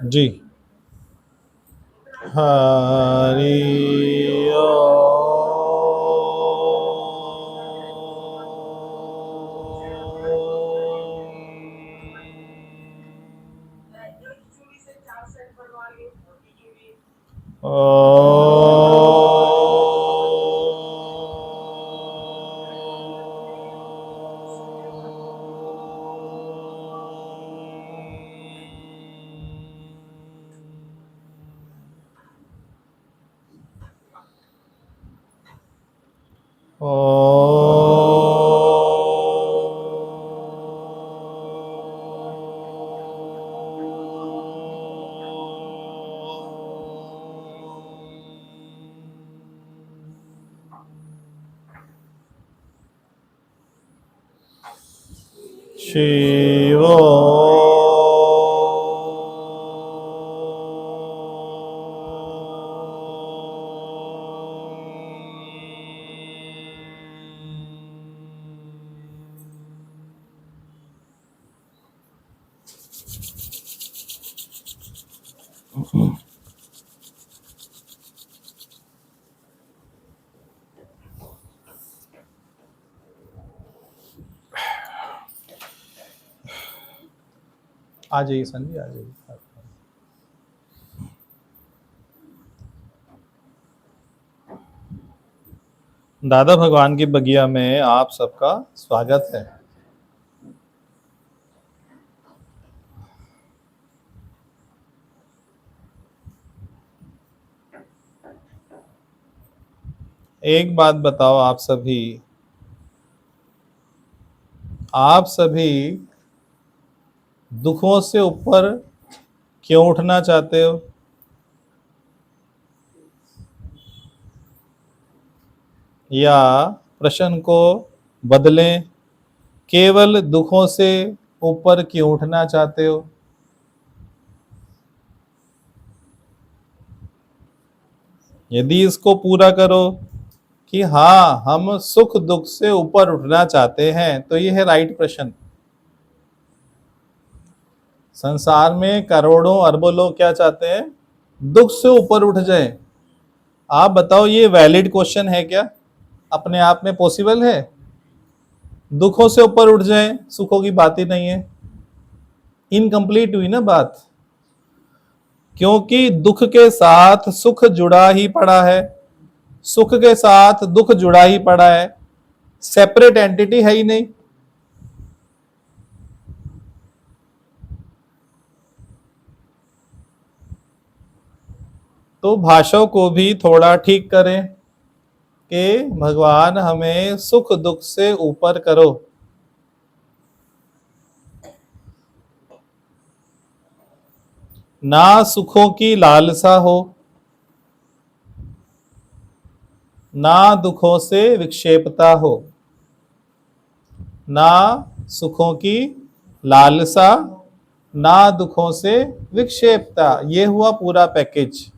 जी। हरि शिवो आ जाइए संजी, आ जाइए। दादा भगवान की बगिया में आप सबका स्वागत है। एक बात बताओ, आप सभी दुखों से ऊपर क्यों उठना चाहते हो? या प्रश्न को बदलें, केवल दुखों से ऊपर क्यों उठना चाहते हो? यदि इसको पूरा करो कि हाँ, हम सुख दुख से ऊपर उठना चाहते हैं, तो ये है राइट प्रश्न। संसार में करोड़ों अरबों लोग क्या चाहते हैं? दुख से ऊपर उठ जाए। आप बताओ, ये वैलिड क्वेश्चन है क्या? अपने आप में पॉसिबल है? दुखों से ऊपर उठ जाए, सुखों की बात ही नहीं है। इनकम्प्लीट हुई ना बात, क्योंकि दुख के साथ सुख जुड़ा ही पड़ा है, सुख के साथ दुख जुड़ा ही पड़ा है, सेपरेट एंटिटी है ही नहीं। तो भाषा को भी थोड़ा ठीक करें कि भगवान हमें सुख दुख से ऊपर करो। ना सुखों की लालसा हो, ना दुखों से विक्षेपता हो। ना सुखों की लालसा, ना दुखों से विक्षेपता, ये हुआ पूरा पैकेज।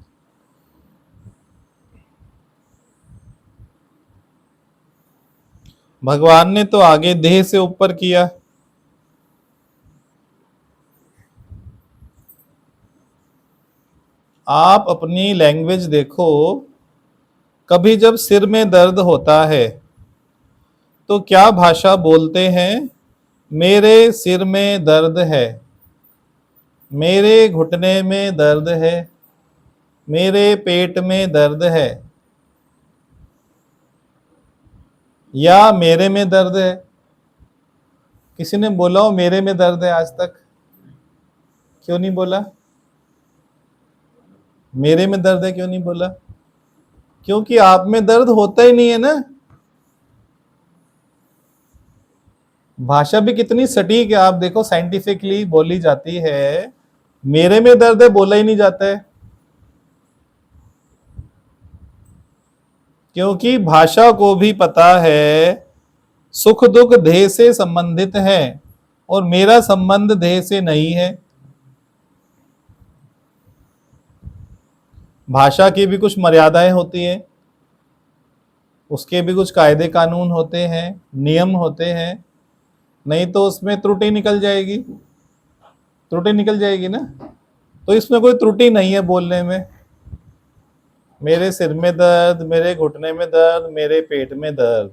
भगवान ने तो आगे देह से ऊपर किया। आप अपनी लैंग्वेज देखो, कभी जब सिर में दर्द होता है तो क्या भाषा बोलते हैं? मेरे सिर में दर्द है, मेरे घुटने में दर्द है, मेरे पेट में दर्द है, या मेरे में दर्द है? किसी ने बोला हो मेरे में दर्द है आज तक? क्यों नहीं बोला? मेरे में दर्द है क्यों नहीं बोला? क्योंकि आप में दर्द होता ही नहीं है ना। भाषा भी कितनी सटीक है, आप देखो, साइंटिफिकली बोली जाती है, मेरे में दर्द है बोला ही नहीं जाता है। क्योंकि भाषा को भी पता है सुख दुख देह से संबंधित है और मेरा संबंध देह से नहीं है। भाषा की भी कुछ मर्यादाएं होती हैं, उसके भी कुछ कायदे कानून होते हैं, नियम होते हैं, नहीं तो उसमें त्रुटि निकल जाएगी। त्रुटि निकल जाएगी ना। तो इसमें कोई त्रुटि नहीं है बोलने में। मेरे सिर में दर्द, मेरे घुटने में दर्द, मेरे पेट में दर्द,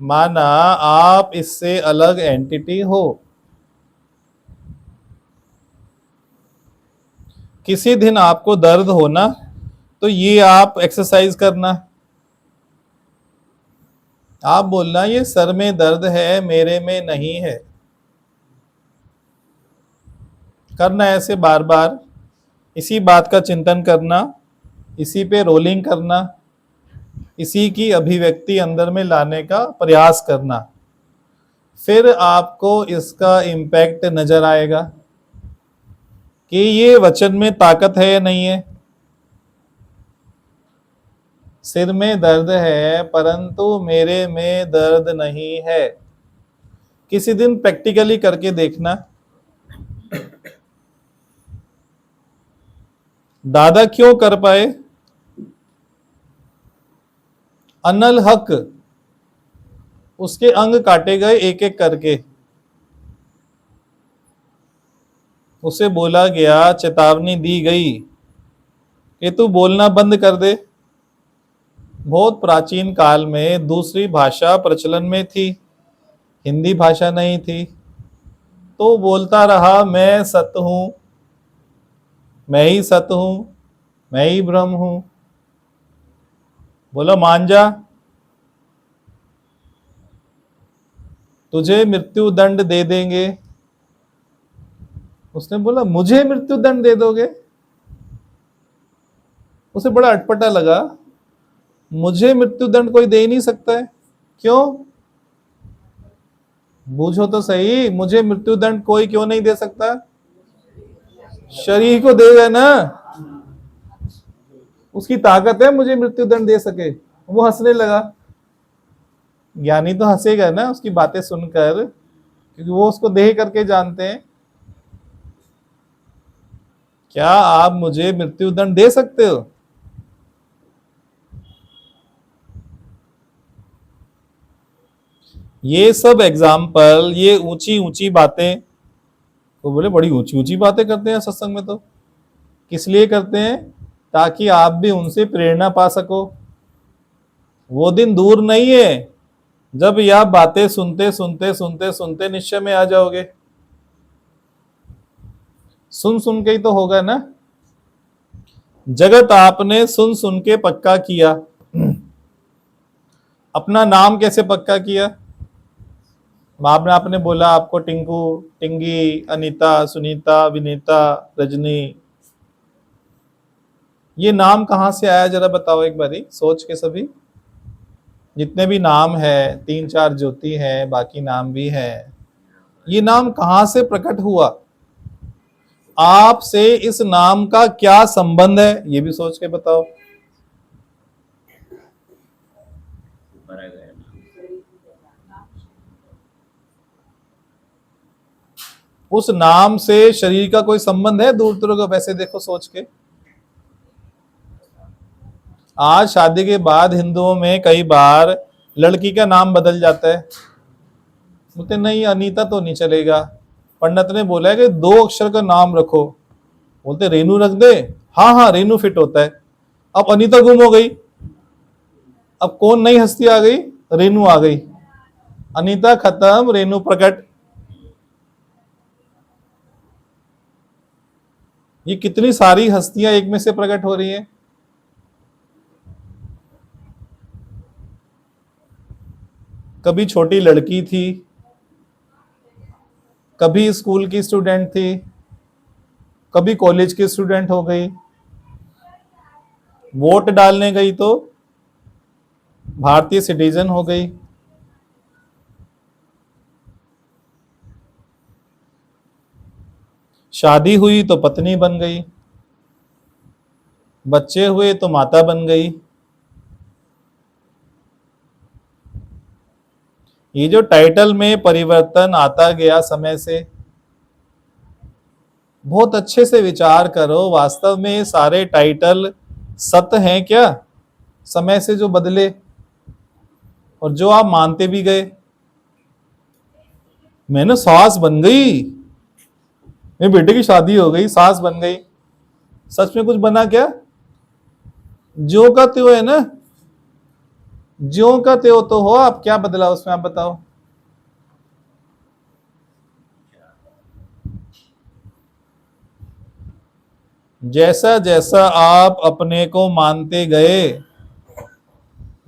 माना आप इससे अलग एंटिटी हो। किसी दिन आपको दर्द होना तो ये आप एक्सरसाइज करना, आप बोलना ये सर में दर्द है, मेरे में नहीं है। करना ऐसे बार बार, इसी बात का चिंतन करना, इसी पे रोलिंग करना, इसी की अभिव्यक्ति अंदर में लाने का प्रयास करना। फिर आपको इसका इम्पैक्ट नजर आएगा कि ये वचन में ताकत है या नहीं है। सिर में दर्द है परंतु मेरे में दर्द नहीं है। किसी दिन प्रैक्टिकली करके देखना। दादा क्यों कर पाए? अनल हक, उसके अंग काटे गए एक एक करके। उसे बोला गया, चेतावनी दी गई कि तू बोलना बंद कर दे। बहुत प्राचीन काल में दूसरी भाषा प्रचलन में थी, हिंदी भाषा नहीं थी। तो बोलता रहा, मैं सत्य हूं, मैं ही सत्य हूं, मैं ही ब्रह्म हूं। बोला मान जा, तुझे मृत्यु दंड दे देंगे। उसने बोला मुझे मृत्यु दंड दे दोगे? उसे बड़ा अटपटा लगा, मुझे मृत्यु दंड कोई दे ही नहीं सकता है। क्यों? बूझो तो सही, मुझे मृत्यु दंड कोई क्यों नहीं दे सकता? शरीर को देगा ना, उसकी ताकत है मुझे मृत्यु दंड दे सके। वो हंसने लगा। ज्ञानी तो हंसेगा ना उसकी बातें सुनकर, क्योंकि वो उसको देह करके जानते हैं। क्या आप मुझे मृत्यु दंड दे सकते हो? ये सब एग्जाम्पल, ये ऊंची ऊंची बातें, तो बोले बड़ी ऊंची ऊंची बातें करते हैं सत्संग में। तो किस लिए करते हैं? ताकि आप भी उनसे प्रेरणा पा सको। वो दिन दूर नहीं है जब यह बातें सुनते सुनते सुनते सुनते निश्चय में आ जाओगे। सुन सुन के ही तो होगा ना। जगत आपने सुन सुन के पक्का किया। अपना नाम कैसे पक्का किया? आपने बोला आपको टिंकू, टिंगी, अनीता, सुनीता, विनीता, रजनी, ये नाम कहां से आया जरा बताओ एक बारी सोच के। सभी जितने भी नाम है, 3-4 ज्योति है, बाकी नाम भी है, ये नाम कहां से प्रकट हुआ? आपसे इस नाम का क्या संबंध है, ये भी सोच के बताओ। उस नाम से शरीर का कोई संबंध है दूर दूर का? वैसे देखो सोच के। आज शादी के बाद हिंदुओं में कई बार लड़की का नाम बदल जाता है। बोलते नहीं अनीता तो नहीं चलेगा, पंडित ने बोला है कि 2 अक्षर का नाम रखो। बोलते रेनू रख दे, हाँ हाँ रेनू फिट होता है। अब अनीता गुम हो गई, अब कौन नई हस्ती आ गई? रेनू आ गई। अनीता खत्म, रेनू प्रकट। ये कितनी सारी हस्तियां एक में से प्रकट हो रही हैं। कभी छोटी लड़की थी, कभी स्कूल की स्टूडेंट थी, कभी कॉलेज की स्टूडेंट हो गई, वोट डालने गई तो भारतीय सिटीजन हो गई। शादी हुई तो पत्नी बन गई, बच्चे हुए तो माता बन गई। ये जो टाइटल में परिवर्तन आता गया समय से, बहुत अच्छे से विचार करो, वास्तव में ये सारे टाइटल सत्य हैं क्या? समय से जो बदले और जो आप मानते भी गए। मैंने सास बन गई, मेरे बेटे की शादी हो गई, सास बन गई, सच में कुछ बना क्या? ज्यो का त्यों है ना, ज्यो का त्यों तो हो, आप क्या बदला उसमें, आप बताओ। जैसा जैसा आप अपने को मानते गए,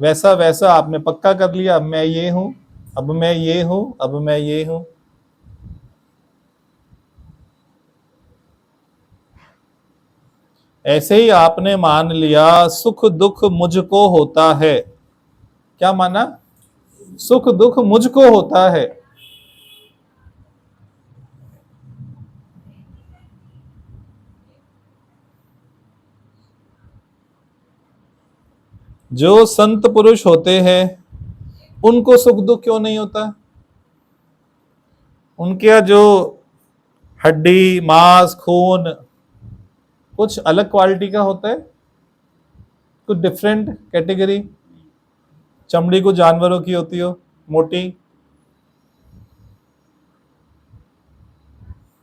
वैसा वैसा आपने पक्का कर लिया, अब मैं ये हूं, अब मैं ये हूं, अब मैं ये हूं। ऐसे ही आपने मान लिया सुख दुख मुझको होता है। क्या माना? सुख दुख मुझको होता है। जो संत पुरुष होते हैं उनको सुख दुख क्यों नहीं होता? उनके यहाँ जो हड्डी मांस खून कुछ अलग क्वालिटी का होता है, कुछ डिफरेंट कैटेगरी, चमड़ी को जानवरों की होती हो, मोटी।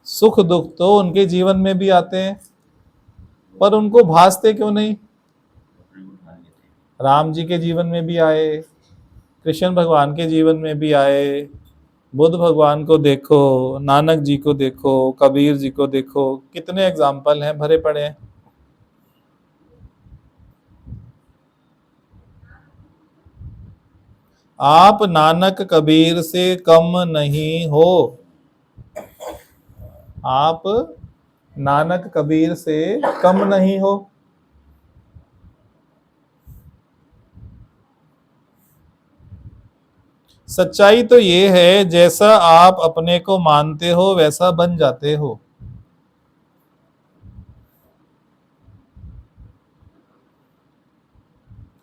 सुख दुख तो उनके जीवन में भी आते हैं, पर उनको भासते क्यों नहीं? राम जी के जीवन में भी आए, कृष्ण भगवान के जीवन में भी आए, बुद्ध भगवान को देखो, नानक जी को देखो, कबीर जी को देखो, कितने एग्जाम्पल हैं, भरे पड़े हैं। आप नानक कबीर से कम नहीं हो। आप नानक कबीर से कम नहीं हो। सच्चाई तो ये है, जैसा आप अपने को मानते हो वैसा बन जाते हो।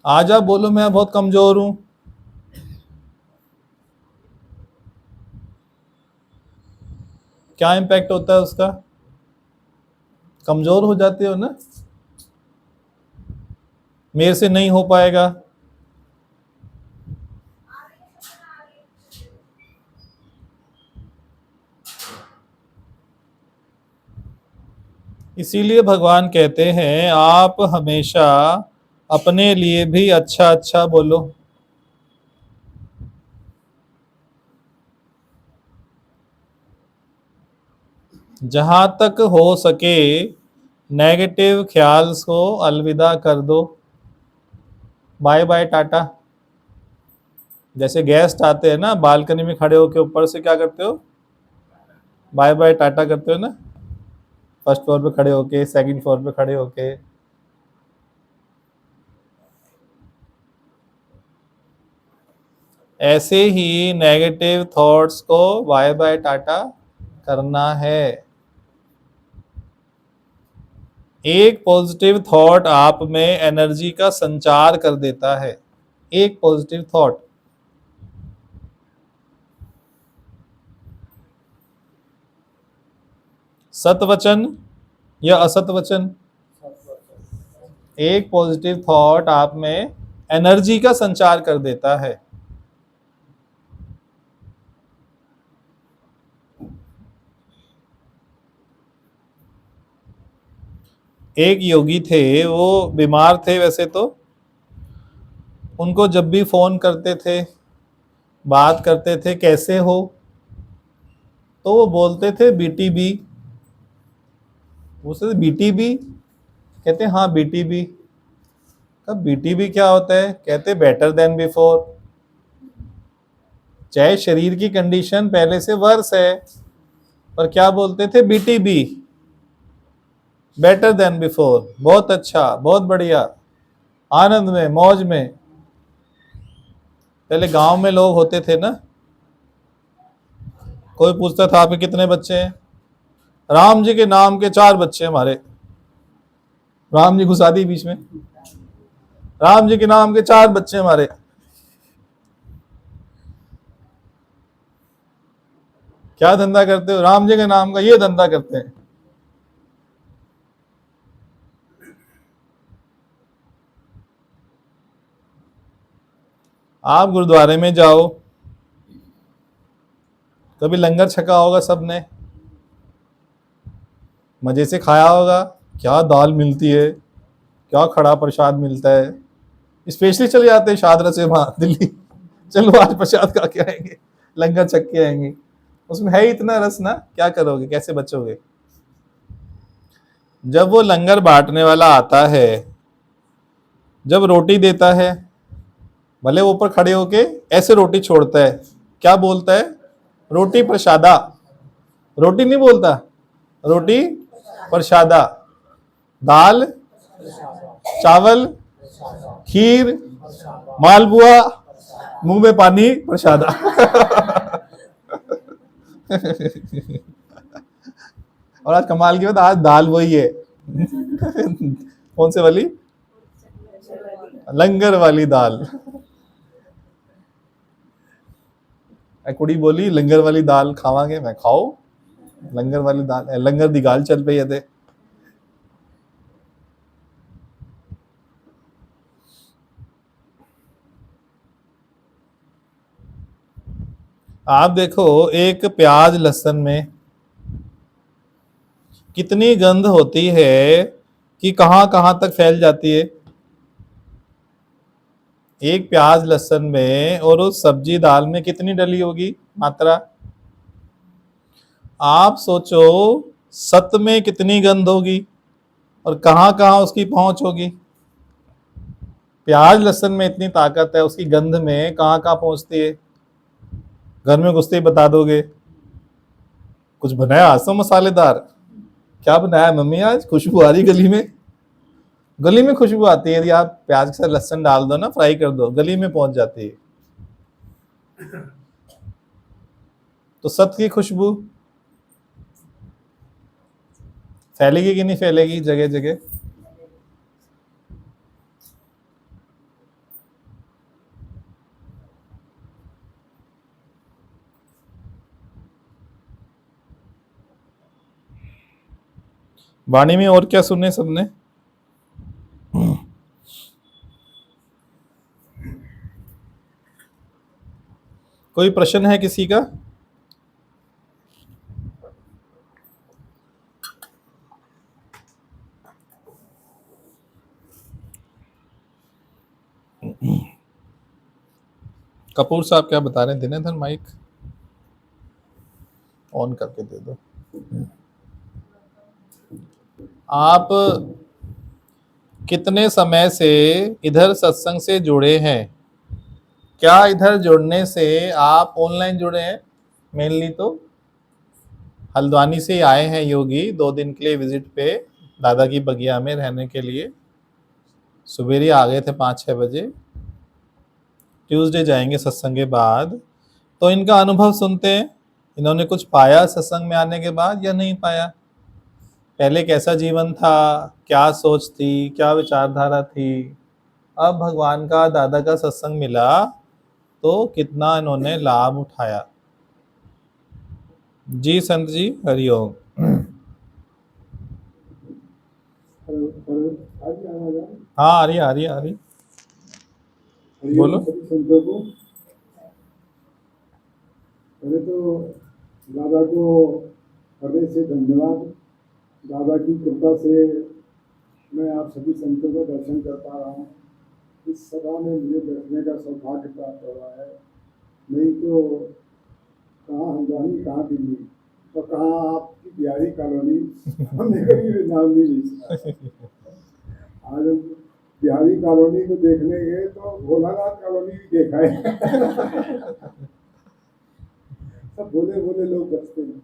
आज आप बोलो मैं बहुत कमजोर हूं, क्या इम्पैक्ट होता है उसका? कमजोर हो जाते हो ना, मेरे से नहीं हो पाएगा। इसीलिए भगवान कहते हैं आप हमेशा अपने लिए भी अच्छा अच्छा बोलो। जहां तक हो सके नेगेटिव ख्याल को अलविदा कर दो। Bye bye tata. जैसे गेस्ट आते हैं ना, बालकनी में खड़े होकर ऊपर से क्या करते हो? बाय बाय टाटा करते हो ना, फर्स्ट फ्लोर पे खड़े होके, सेकंड फ्लोर पे खड़े होके। ऐसे ही नेगेटिव थॉट्स को बाय बाय टाटा करना है। एक पॉजिटिव थॉट आप में एनर्जी का संचार कर देता है। एक पॉजिटिव थॉट। सत वचन या असत वचन, एक पॉजिटिव थॉट आप में एनर्जी का संचार कर देता है। एक योगी थे, वो बीमार थे वैसे तो, उनको जब भी फोन करते थे, बात करते थे कैसे हो, तो वो बोलते थे बीटीबी। पूछते थे बीटीबी, कहते हाँ बीटीबी। कब बीटीबी क्या होता है? कहते बेटर देन बिफोर। चाहे शरीर की कंडीशन पहले से वर्स है, पर क्या बोलते थे? बीटीबी, बेटर देन बिफोर, बहुत अच्छा, बहुत बढ़िया, आनंद में, मौज में। पहले गांव में लोग होते थे ना, कोई पूछता था आपके कितने बच्चे हैं? राम जी के नाम के 4 बच्चे हमारे। राम जी घुसा दी बीच में, राम जी के नाम के 4 बच्चे हमारे। क्या धंधा करते हो? राम जी के नाम का ये धंधा करते हैं। आप गुरुद्वारे में जाओ, कभी लंगर छका होगा सबने, मजे से खाया होगा, क्या दाल मिलती है, क्या खड़ा प्रसाद मिलता है। स्पेशली चले जाते हैं शादरा से वहां दिल्ली, चलो आज प्रसाद खा के आएंगे, लंगर छक के आएंगे। उसमें है ही इतना रस ना, क्या करोगे, कैसे बचोगे। जब वो लंगर बांटने वाला आता है, जब रोटी देता है, भले वो ऊपर खड़े होके ऐसे रोटी छोड़ता है, क्या बोलता है, रोटी प्रसादा। रोटी नहीं बोलता, रोटी प्रसादा। दाल, चावल, खीर, मालपुआ, मुंह में पानी, प्रसादा। और आज कमाल की बात, आज दाल वही है। कौन से वाली, लंगर वाली दाल। कुड़ी बोली लंगर वाली दाल खावांगे, मैं खाओ लंगर वाली दाल, लंगर दी गाल चल पई है। आप देखो एक प्याज लहसुन में कितनी गंध होती है कि कहां कहां तक फैल जाती है। एक प्याज लहसुन में और उस सब्जी दाल में कितनी डली होगी मात्रा। आप सोचो सत में कितनी गंध होगी और कहां कहां उसकी पहुंच होगी। प्याज लहसुन में इतनी ताकत है, उसकी गंध में कहां कहां पहुंचती है। घर में घुसते ही बता दोगे कुछ बनाया आज तो मसालेदार। क्या बनाया मम्मी आज, खुशबू आ रही गली में। गली में खुशबू आती है, यदि आप प्याज के साथ लहसुन डाल दो ना, फ्राई कर दो, गली में पहुंच जाती है। तो सत की खुशबू फैलेगी कि नहीं फैलेगी जगह जगह। वाणी में और क्या सुने सबने। कोई प्रश्न है किसी का। कपूर साहब क्या बता रहे हैं, दिनेधर माइक ऑन करके दे दो। आप कितने समय से इधर सत्संग से जुड़े हैं। क्या इधर जुड़ने से आप ऑनलाइन जुड़े हैं। मेनली तो हल्द्वानी से आए हैं योगी 2 दिन के लिए विजिट पे, दादा की बगिया में रहने के लिए। सवेरे आ गए थे 5-6 बजे। ट्यूसडे जाएंगे सत्संग के बाद। तो इनका अनुभव सुनते हैं, इन्होंने कुछ पाया सत्संग में आने के बाद या नहीं पाया। पहले कैसा जीवन था, क्या सोच थी, क्या विचारधारा थी। अब भगवान का, दादा का सत्संग मिला तो कितना इन्होंने लाभ उठाया। जी संत जी, हरिओम। हाँ आ रही आ रही आ रही, बोलो। संतों को पहले तो दादा को हृदय से धन्यवाद। दादा की कृपा से मैं आप सभी संतों का दर्शन कर पा रहा हूँ। इस सभा में मुझे बैठने का सौभाग्य प्राप्त हो रहा है। नहीं तो कहाँ हल्द्वानी, कहाँ दिल्ली और कहाँ आपकी बिहारी कॉलोनी, हमने कभी नाम भी नहीं सुना। आज हम बिहारी कॉलोनी को देखने गए तो भोलानाथ कॉलोनी भी देखा है। सब भोले भोले लोग बचते हैं।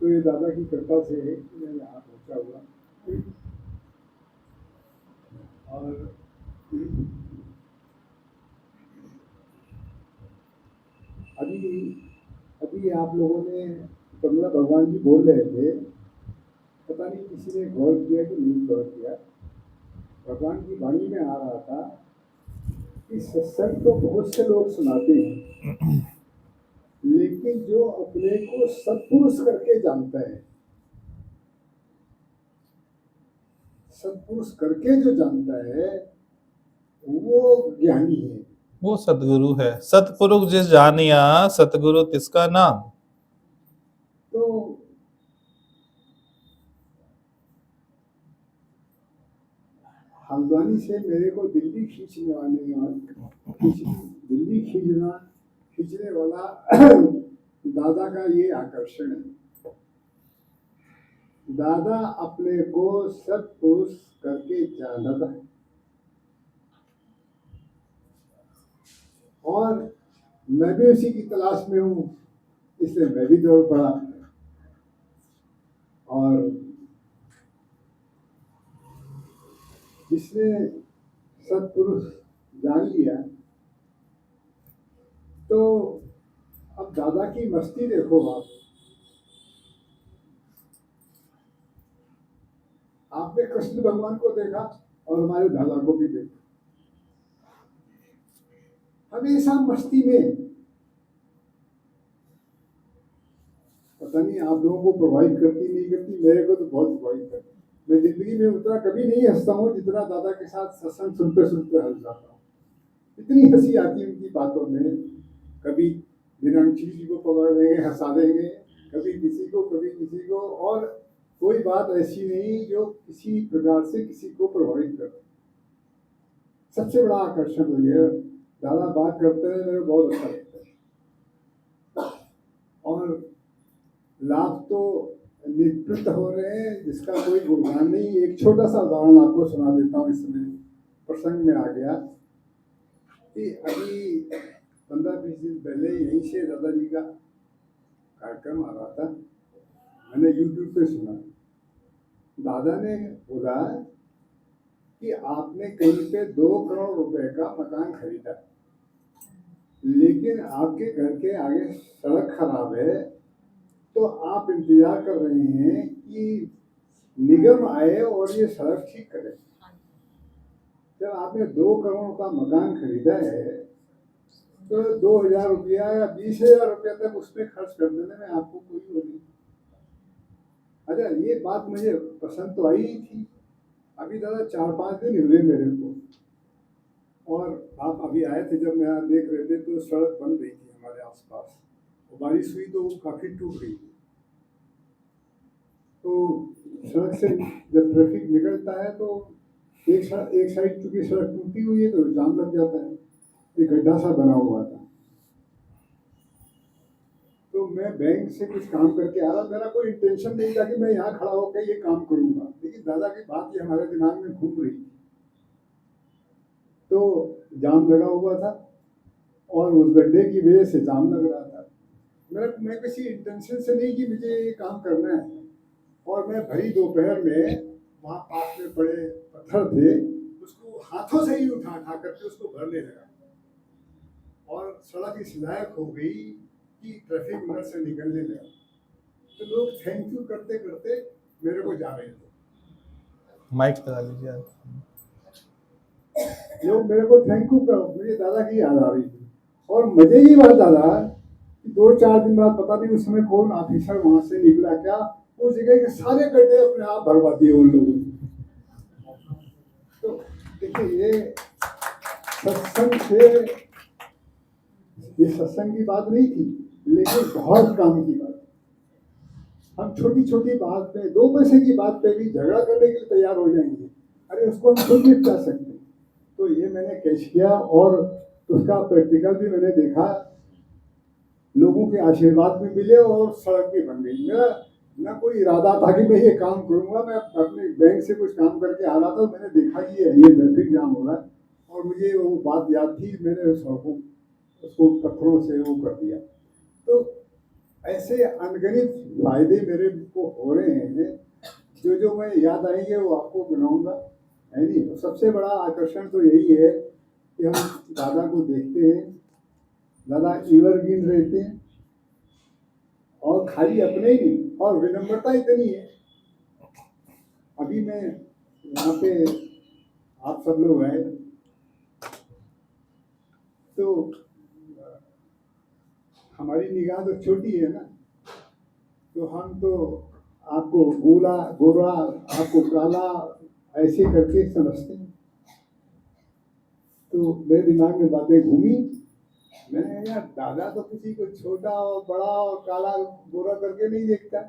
तो ये दादा की कृपा से मैं यहाँ पहुँचा हुआ। और अभी आप लोगों ने कमला भगवान जी बोल रहे थे, पता नहीं किसी ने गौर किया कि नहीं गौर किया। भगवान की वाणी में आ रहा था कि सत्संग तो बहुत से लोग सुनाते हैं, लेकिन जो अपने को सत्पुरुष करके जानता है, सत्पुरुष करके जो जानता है वो ज्ञानी है, वो सतगुरु है। सतपुरुष जिस जानिया, सतगुरु तिसका नाम। तो हल्द्वानी से मेरे को दिल्ली दिल्ली खींचने वाला दादा का ये आकर्षण है। दादा अपने को सत्पुरुष करके जानता है और मैं भी उसी की तलाश में हूँ, इसलिए मैं भी दौड़ पड़ा और जिसने सत्पुरुष जान लिया तो अब दादा की मस्ती देखो आप। आपने कृष्ण भगवान को देखा और हमारे दादा को भी देखा, हमेशा मस्ती में। पता नहीं आप लोगों को प्रभावित करती नहीं करती, मेरे को तो बहुत प्रभावित करती। मैं जिंदगी में उतना कभी नहीं हंसता हूँ जितना दादा के साथ सत्संग सुनते सुनते हंस जाता हूँ। इतनी हंसी आती है उनकी बातों में। कभी मीनाक्षी जी को पकड़ देंगे, हंसा देंगे, कभी किसी को, और कोई बात ऐसी नहीं जो किसी प्रकार से किसी को प्रभावित करे। सबसे बड़ा आकर्षण हो गया, दादा बात करते हैं मेरे बहुत अच्छा लगता है। और लाभ तो निवृत्त हो रहे हैं जिसका कोई गुणगान नहीं। एक छोटा सा उदाहरण आपको सुना देता हूँ, इसमें प्रसंग में आ गया कि अभी 15-20 दिन पहले यहीं से दादाजी का कार्यक्रम आ रहा था, मैंने YouTube पे सुना। दादा ने बोला कि आपने कहीं पे 2 करोड़ रुपए का मकान खरीदा, लेकिन आपके घर के आगे सड़क खराब है, तो आप इंतजार कर रहे हैं कि निगम आए और ये सड़क ठीक करे। जब आपने 2 करोड़ का मकान खरीदा है तो 2,000 रुपया या 20,000 रुपया तक उसमें खर्च कर देने में आपको कोई वो नहीं। अच्छा, ये बात मुझे पसंद तो आई ही थी। अभी दादा 4-5 दिन हुए मेरे को, और आप अभी आए थे जब मैं यहाँ देख रहे थे तो सड़क बन रही थी हमारे आसपास, बारिश हुई तो वो काफी टूट गई। तो सड़क से जब ट्रैफिक निकलता है तो एक साइड चूंकि सड़क टूटी हुई है तो जाम लग जाता है। एक गड्ढा सा बना हुआ था, तो मैं बैंक से कुछ काम करके आ रहा, मेरा कोई इंटेंशन नहीं था कि मैं यहाँ खड़ा होकर ये काम करूंगा, लेकिन दादा की बात ये हमारे दिमाग में घूम रही थी। तो जाम लगा हुआ था और उस गड्ढे की वजह से जाम लग रहा था। मैं किसी इंटेंशन से नहीं कि मुझे ये काम करना है, और मैं भरी दोपहर में वहाँ पास में पड़े पत्थर थे, उसको हाथों से ही उठा करके उसको भरने लगा, और सड़क इस लायक हो गई कि ट्रैफिक उधर से निकलने लगा। तो लोग थैंक यू करते करते मेरे को जा रहे थे। माइक लगा लीजिए आप। लोग मेरे को थैंक यू कर, मुझे दादा की याद आ रही थी। और मजे की बात दादा, 2-4 दिन बाद पता नहीं उस समय कौन ऑफिसर वहां से निकला क्या, उस जगह के सारे गड्ढे अपने आप भरवा दिए उन लोगों ने। तो देखिए, ये सत्संग की बात नहीं थी, लेकिन बहुत काम की बात। हम छोटी छोटी बात पे, 2 पैसे की बात पे भी झगड़ा करने के लिए तैयार हो जाएंगे। अरे उसको हम खुद निपटा सकते। तो ये मैंने कैच किया और उसका प्रैक्टिकल भी मैंने देखा, लोगों के आशीर्वाद भी मिले और सड़क भी बन गई। मेरा ना कोई इरादा था कि मैं ये काम करूंगा, मैं अपने बैंक से कुछ काम करके आ रहा था, मैंने देखा कि ये ट्रैफिक जाम हो रहा है और मुझे वो बात याद थी, मैंने उसको पत्थरों से वो कर दिया। तो ऐसे अनगिनत फायदे मेरे को हो रहे हैं, जो मैं याद आएंगे वो आपको बनाऊंगा, है नहीं। तो सबसे बड़ा आकर्षण तो यही है कि हम दादा को देखते हैं, दादा एवरग्रीन रहते हैं, और खाली अपने ही नहीं, और विनम्रता इतनी है। अभी मैं यहाँ पे आप सब लोग आए तो हमारी निगाह तो छोटी है ना, तो हम तो आपको गोरा, आपको काला ऐसे करके समझते हैं। तो मेरे दिमाग में बातें घूमी, मैंने यार दादा तो किसी को छोटा और बड़ा और काला गोरा करके नहीं देखता,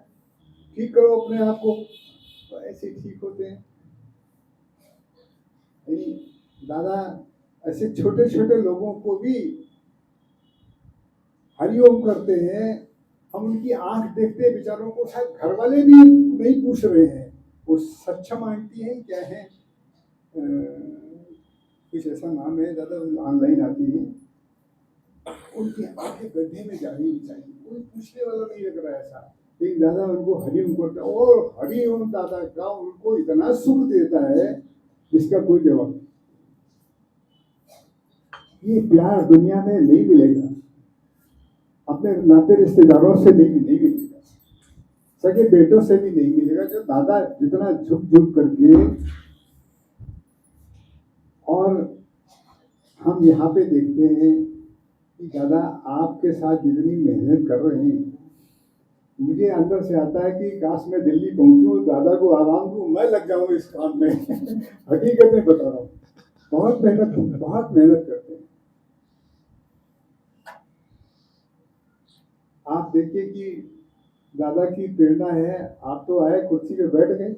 ठीक करो अपने आप को, तो ऐसे ठीक होते हैं। यानी दादा ऐसे छोटे छोटे लोगों को भी हरिओम करते हैं। हम उनकी आंख देखते बेचारों को, शायद घर वाले भी नहीं पूछ रहे हैं, वो सक्षम आंटी है क्या है, कुछ ऐसा नाम है, दादा ऑनलाइन आती है, उनकी आंखें गड्ढे में जानी नहीं चाहिए, कोई पूछने वाला नहीं लग रहा है ऐसा। लेकिन दादा उनको हरिओम करते हैं, और हरिओम दादा का उनको इतना सुख देता है जिसका कोई जवाब नहीं। ये प्यार दुनिया में नहीं मिलेगा, अपने नाते रिश्तेदारों से नहीं मिलेगा, सगे बेटों से भी नहीं मिलेगा, जो दादा जितना झुक झुक करके। और हम यहाँ पे देखते हैं कि दादा आपके साथ जितनी मेहनत कर रहे हैं, मुझे अंदर से आता है कि काश मैं दिल्ली पहुंचूं, दादा को आराम दूं, मैं लग जाऊं इस काम में। हकीकत में बता रहा हूँ, बहुत मेहनत करते हैं। आप देखिए कि दादा की प्रेरणा है, आप तो आए कुर्सी पे बैठ गए,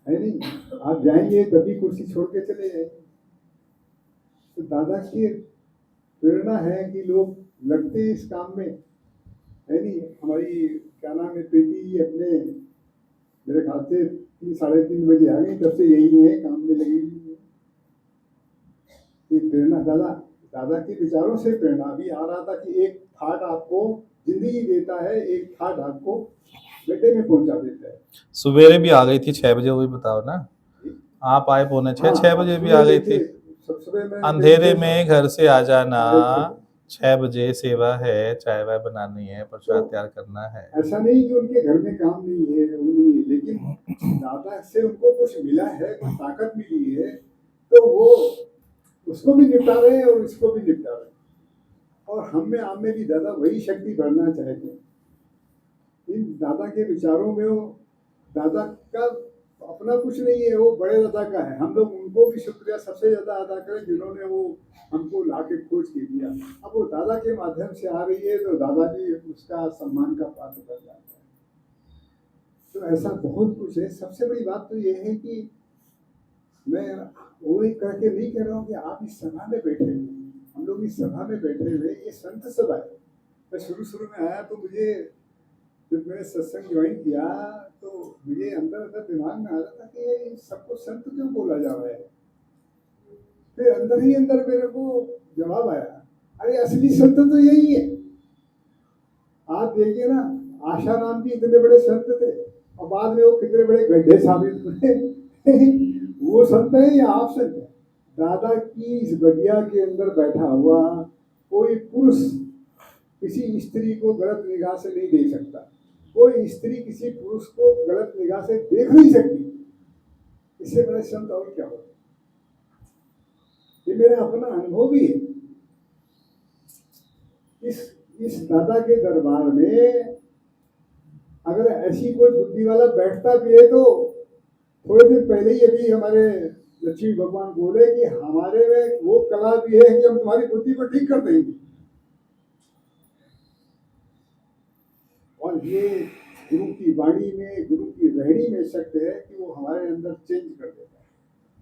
है नहीं, आप जाएंगे तभी कुर्सी छोड़ के चले जाएंगे। तो दादा की प्रेरणा है कि लोग लगते हैं इस काम में, है नहीं। हमारी क्या नाम है बेटी अपने, मेरे ख्याल से 3-3:30 बजे आ गई, तब से यही है, काम में लगी हुई है। ये प्रेरणा दादा, दादा के विचारों से प्रेरणा। अभी आ रहा था कि एक थाट आपको जिंदगी देता है, एक थाट आपको बेटे में पहुंचा देता है। सवेरे भी आ गई थी 6 बजे, वही बताओ ना, आप आए 6:45 भी आ गई थी। अंधेरे में घर से आ जाना, 6 बजे सेवा है, चाय वाय बनानी है, प्रसाद तैयार करना है। ऐसा नहीं कि उनके घर में काम नहीं है, लेकिन दादा से उनको कुछ मिला है, कुछ ताकत मिली है, तो वो उसको भी निपटा रहे हैं और इसको भी निपटा रहे हैं। और हम में भी दादा वही शक्ति भरना चाहते हैं। इन दादा के विचारों में वो दादा का अपना कुछ नहीं है, वो बड़े दादा का है। हम लोग उनको भी शुक्रिया सबसे ज्यादा अदा करें जिन्होंने वो हमको ला के खोज के दिया। अब वो दादा के माध्यम से आ रही है तो दादा भी उसका सम्मान का पात्र बन जाता है। तो ऐसा बहुत कुछ है। सबसे बड़ी बात तो ये है कि मैं वो ही करके नहीं कह रहा हूँ कि आप इस सभा में बैठे हुए, हम लोग इस सभा में बैठे हुए, ये संत सभा है। मैं शुरू में आया तो मुझे, जब मैंने सत्संग ज्वाइन किया तो मुझे अंदर दिमाग में आ रहा था कि सबको संत क्यों बोला जा रहा है। फिर अंदर ही अंदर मेरे को जवाब आया, अरे असली संत तो यही है। आप देखिए ना, आशाराम जी इतने बड़े संत थे और बाद में वो कितने बड़े गड्ढे साबित हुए। वो संत है या आप संत है? दादा की इस बगिया के अंदर बैठा हुआ कोई पुरुष किसी स्त्री को गलत निगाह से नहीं देख सकता, कोई स्त्री किसी पुरुष को गलत निगाह से देख नहीं सकती। इससे बड़े संत और क्या हो? ये मेरा अपना अनुभव भी है। इस दादा के दरबार में अगर ऐसी कोई बुद्धि वाला बैठता भी है तो थोड़े दिन पहले ही अभी हमारे लक्ष्मी भगवान बोले कि हमारे में वो कला भी है कि हम तुम्हारी बुद्धि को ठीक कर देंगे। और ये गुरु की वाणी में, गुरु की रहनी में शक्ति है कि वो हमारे अंदर चेंज कर देता है।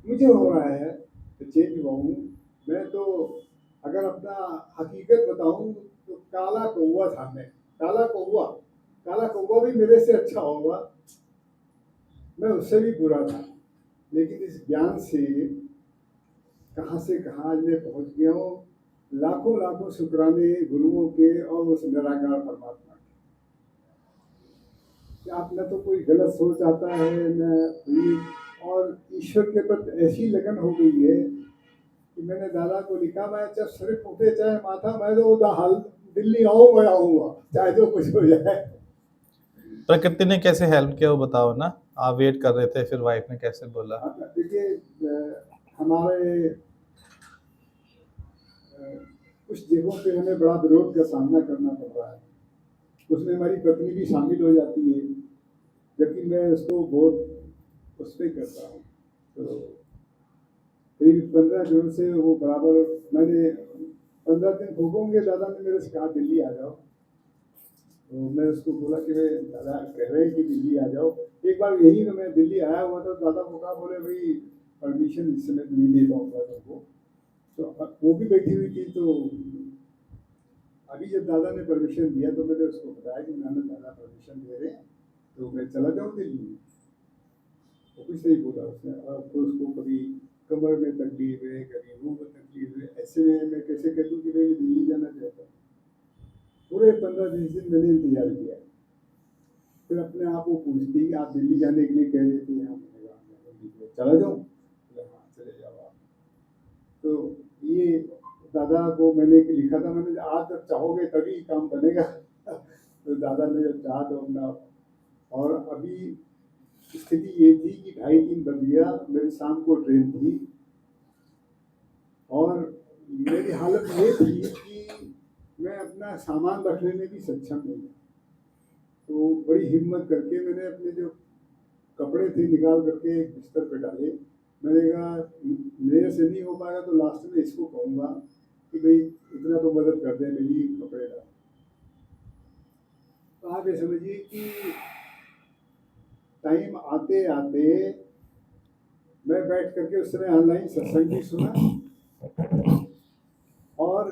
मुझे हो रहा है तो चेंज हुआ हूँ मैं। तो अगर अपना हकीकत बताऊं तो काला कौवा था मैं, काला कौवा भी मेरे से अच्छा होगा, मैं उससे भी बुरा था। लेकिन इस ज्ञान से कहाँ से कहाँ आज मैं पहुंच गया हूँ। लाखों लाखों शुक्राने गुरुओं के और उस निराकार परमात्मा के। आप न तो कोई गलत सोच आता है न, और ईश्वर के प्रति ऐसी लगन हो गई है कि मैंने दादा को लिखा, मैं जब सिर्फ उठे चाहे माथा, मैं तो हाल दिल्ली आऊंगा आऊंगा चाहे जो कुछ हो जाए। प्रकृति ने कैसे हेल्प किया वो बताओ ना, आप वेट कर रहे थे, फिर वाइफ ने कैसे बोला? देखिए हमारे कुछ जगहों पे हमें बड़ा विरोध का सामना करना पड़ रहा है, उसमें हमारी पत्नी भी शामिल हो जाती है, जबकि मैं उसको बहुत उस पर करता हूँ। तो करीब 15 जून से वो बराबर, मैंने 15 दिन भूखोंगे, दादा ने मेरे से कहा दिल्ली आ जाओ। तो मैं उसको बोला कि मैं दादा कह रहे हैं कि दिल्ली आ जाओ। एक बार यही तो मैं दिल्ली आया हुआ था, दादा को कहा, बोले भाई परमिशन इस समय नहीं दे पाऊंगा तुमको। तो वो भी बैठी हुई थी, तो अभी जब दादा ने परमिशन दिया तो मैंने उसको बताया कि मैंने दादा परमिशन दे रहे हैं तो मैं चला जाऊँ दिल्ली। वो कुछ नहीं बोला उसने। और तो उसको कभी कमर में तकलीफ है, कभी मुंह में तकलीफ है, ऐसे में मैं कैसे कह दूँ कि मैं दिल्ली जाना चाहता हूँ। पूरे 15-20 दिन मैंने इंतजार किया। फिर अपने आप वो पूछती कि आप दिल्ली जाने के लिए कह रहे थे, यहाँ मैंने कहा मैं दिल्ली चला जाऊँ। हाँ चले जाओ आप। तो ये दादा को मैंने लिखा था, मैंने आज जब चाहोगे तभी काम बनेगा। तो दादा ने जब चाहा तो अपना। और अभी स्थिति ये थी कि 2:30-3 बज गया, मेरी शाम को ट्रेन थी और मेरी हालत ये थी कि मैं अपना सामान रखने में भी सक्षम नहीं था। तो बड़ी हिम्मत करके मैंने अपने जो कपड़े थे निकाल करके एक बिस्तर पे डाले। मैंने कहा मेरे से नहीं हो पाएगा तो लास्ट में इसको कहूँगा कि भाई इतना तो मदद कर दे, मेरी कपड़े डाल। तो आप ये समझिए कि टाइम आते आते मैं बैठ करके उस समय ऑनलाइन सत्संग भी सुना। और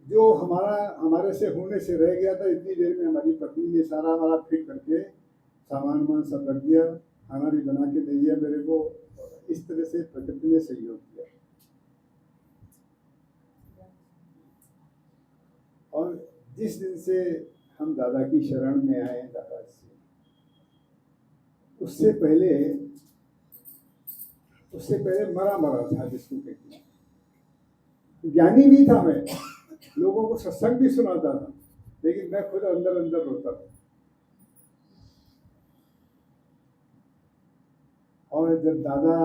जो हमारे से होने से रह गया था, इतनी देर में हमारी पत्नी ने सारा हमारा फिट करके सामान वामान सब रख दिया, खाना भी बना के दे दिया मेरे को। इस तरह से प्रकृति ने सहयोग किया। और जिस दिन से हम दादा की शरण में आए, दादा से उससे पहले मरा था जिसको कहते हैं। ज्ञानी भी था मैं, लोगों को सत्संग भी सुनाता था, लेकिन मैं खुद अंदर अंदर रोता था। और जब दादा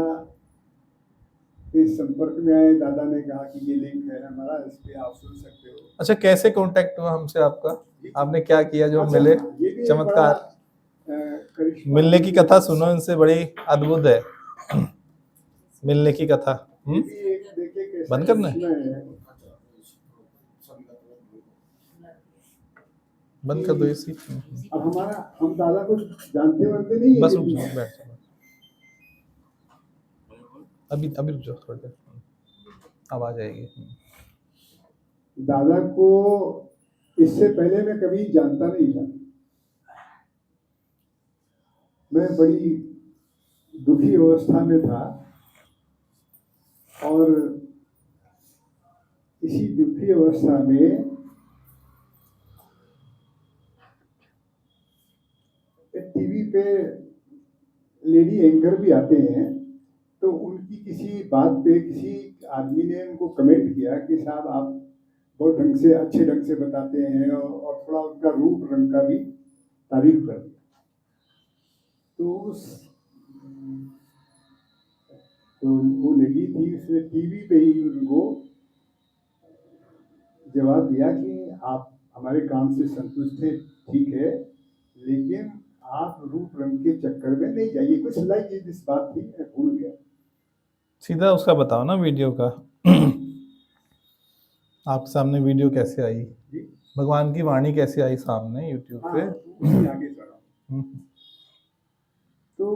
के संपर्क में आए, दादा ने कहा कि ये लिंक है हमारा, इस पे आप सुन सकते हो। अच्छा, कैसे कांटेक्ट हुआ हमसे आपका? आपने क्या किया जो अच्छा, मिले? ये भी चमत्कार करिश्मा मिलने की कथा सुनो इनसे, बड़ी अद्भुत है मिलने की कथा। ये भी एक देखिए कैसा बंद करना है? करिश्मा है बंद कर दो इसी। अब हम दादा को जानते वानते नहीं है, बस रुक लेकिन जाओ, बैठ जाओ। अभी रुक जाओ थोड़ी देर, आवाज आएगी। दादा को इससे पहले मैं कभी जानता नहीं था। मैं बड़ी दुखी अवस्था में था और इसी दुखी अवस्था में टीवी पे लेडी एंकर भी आते हैं, तो उनकी किसी बात पे किसी आदमी ने उनको कमेंट किया कि साहब आप बहुत ढंग से अच्छे ढंग से बताते हैं और थोड़ा उनका रूप रंग का भी तारीफ कर दिया। तो वो लगी थी, उसने टीवी पे ही उनको जवाब दिया कि आप हमारे काम से संतुष्ट हैं, ठीक है, लेकिन आप रूप रंग के चक्कर में नहीं जाइए। कुछ लाइक जिस बात थी मैं भूल गया। सीधा उसका बताओ ना, वीडियो का। आपके सामने वीडियो कैसे आई, जी भगवान की वाणी कैसे आई सामने यूट्यूब पे? उसी आगे चढ़ा। तो